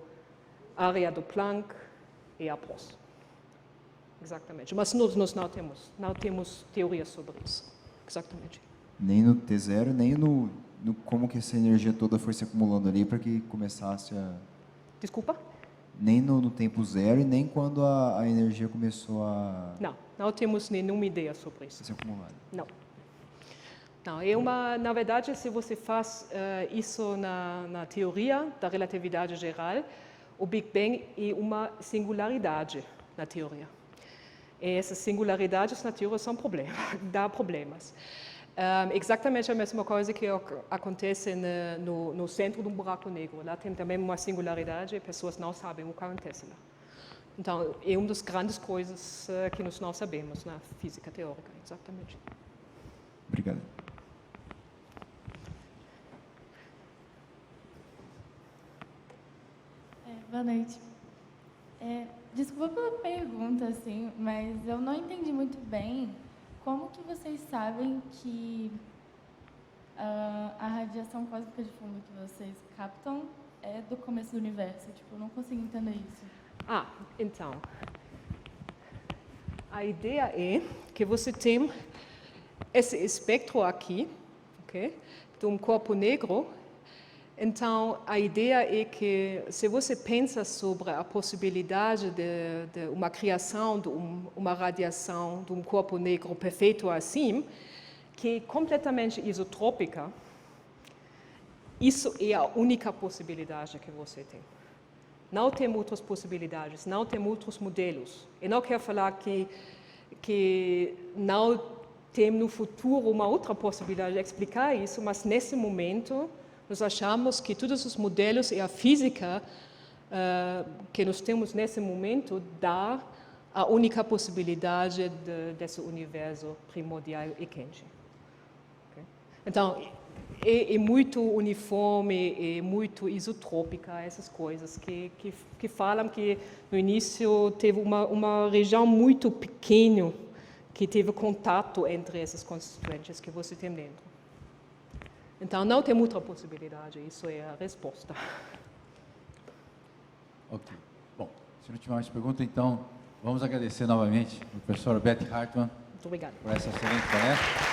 área do Planck e após. Exatamente. Mas nós não temos teoria sobre isso. Exatamente. Nem no T0, nem no como que essa energia toda foi se acumulando ali para que começasse a... Desculpa? Nem no tempo zero e nem quando a energia começou a... Não temos nenhuma ideia sobre isso. Se acumular. Não, na verdade, se você faz isso na teoria da relatividade geral, o Big Bang é uma singularidade na teoria. E essas singularidades na teoria dão problemas. Exatamente a mesma coisa que acontece no centro de um buraco negro. Lá tem também uma singularidade e pessoas não sabem o que acontece lá. Então, é uma das grandes coisas que nós não sabemos na física teórica, exatamente. Obrigado. Boa noite. Desculpa pela pergunta, assim, mas eu não entendi muito bem como que vocês sabem que a radiação cósmica de fundo que vocês captam é do começo do universo. Tipo, eu não consigo entender isso. Então, a ideia é que você tem esse espectro aqui, okay, de um corpo negro. Então, a ideia é que, se você pensa sobre a possibilidade de uma criação de uma radiação de um corpo negro perfeito assim, que é completamente isotrópica, isso é a única possibilidade que você tem. Não tem outras possibilidades, não tem outros modelos. Eu não quero falar que não tem no futuro uma outra possibilidade de explicar isso, mas nesse momento nós achamos que todos os modelos e a física que nós temos nesse momento dá a única possibilidade desse universo primordial e quente. Okay? Então, é muito uniforme, é muito isotrópica, essas coisas que falam que no início teve uma região muito pequena que teve contato entre esses constituintes que você tem dentro. Então, não tem outra possibilidade, isso é a resposta. Ok. Bom, se não tiver mais pergunta, então, vamos agradecer novamente ao professor Beth Hartmann Muito obrigada. por essa excelente palestra.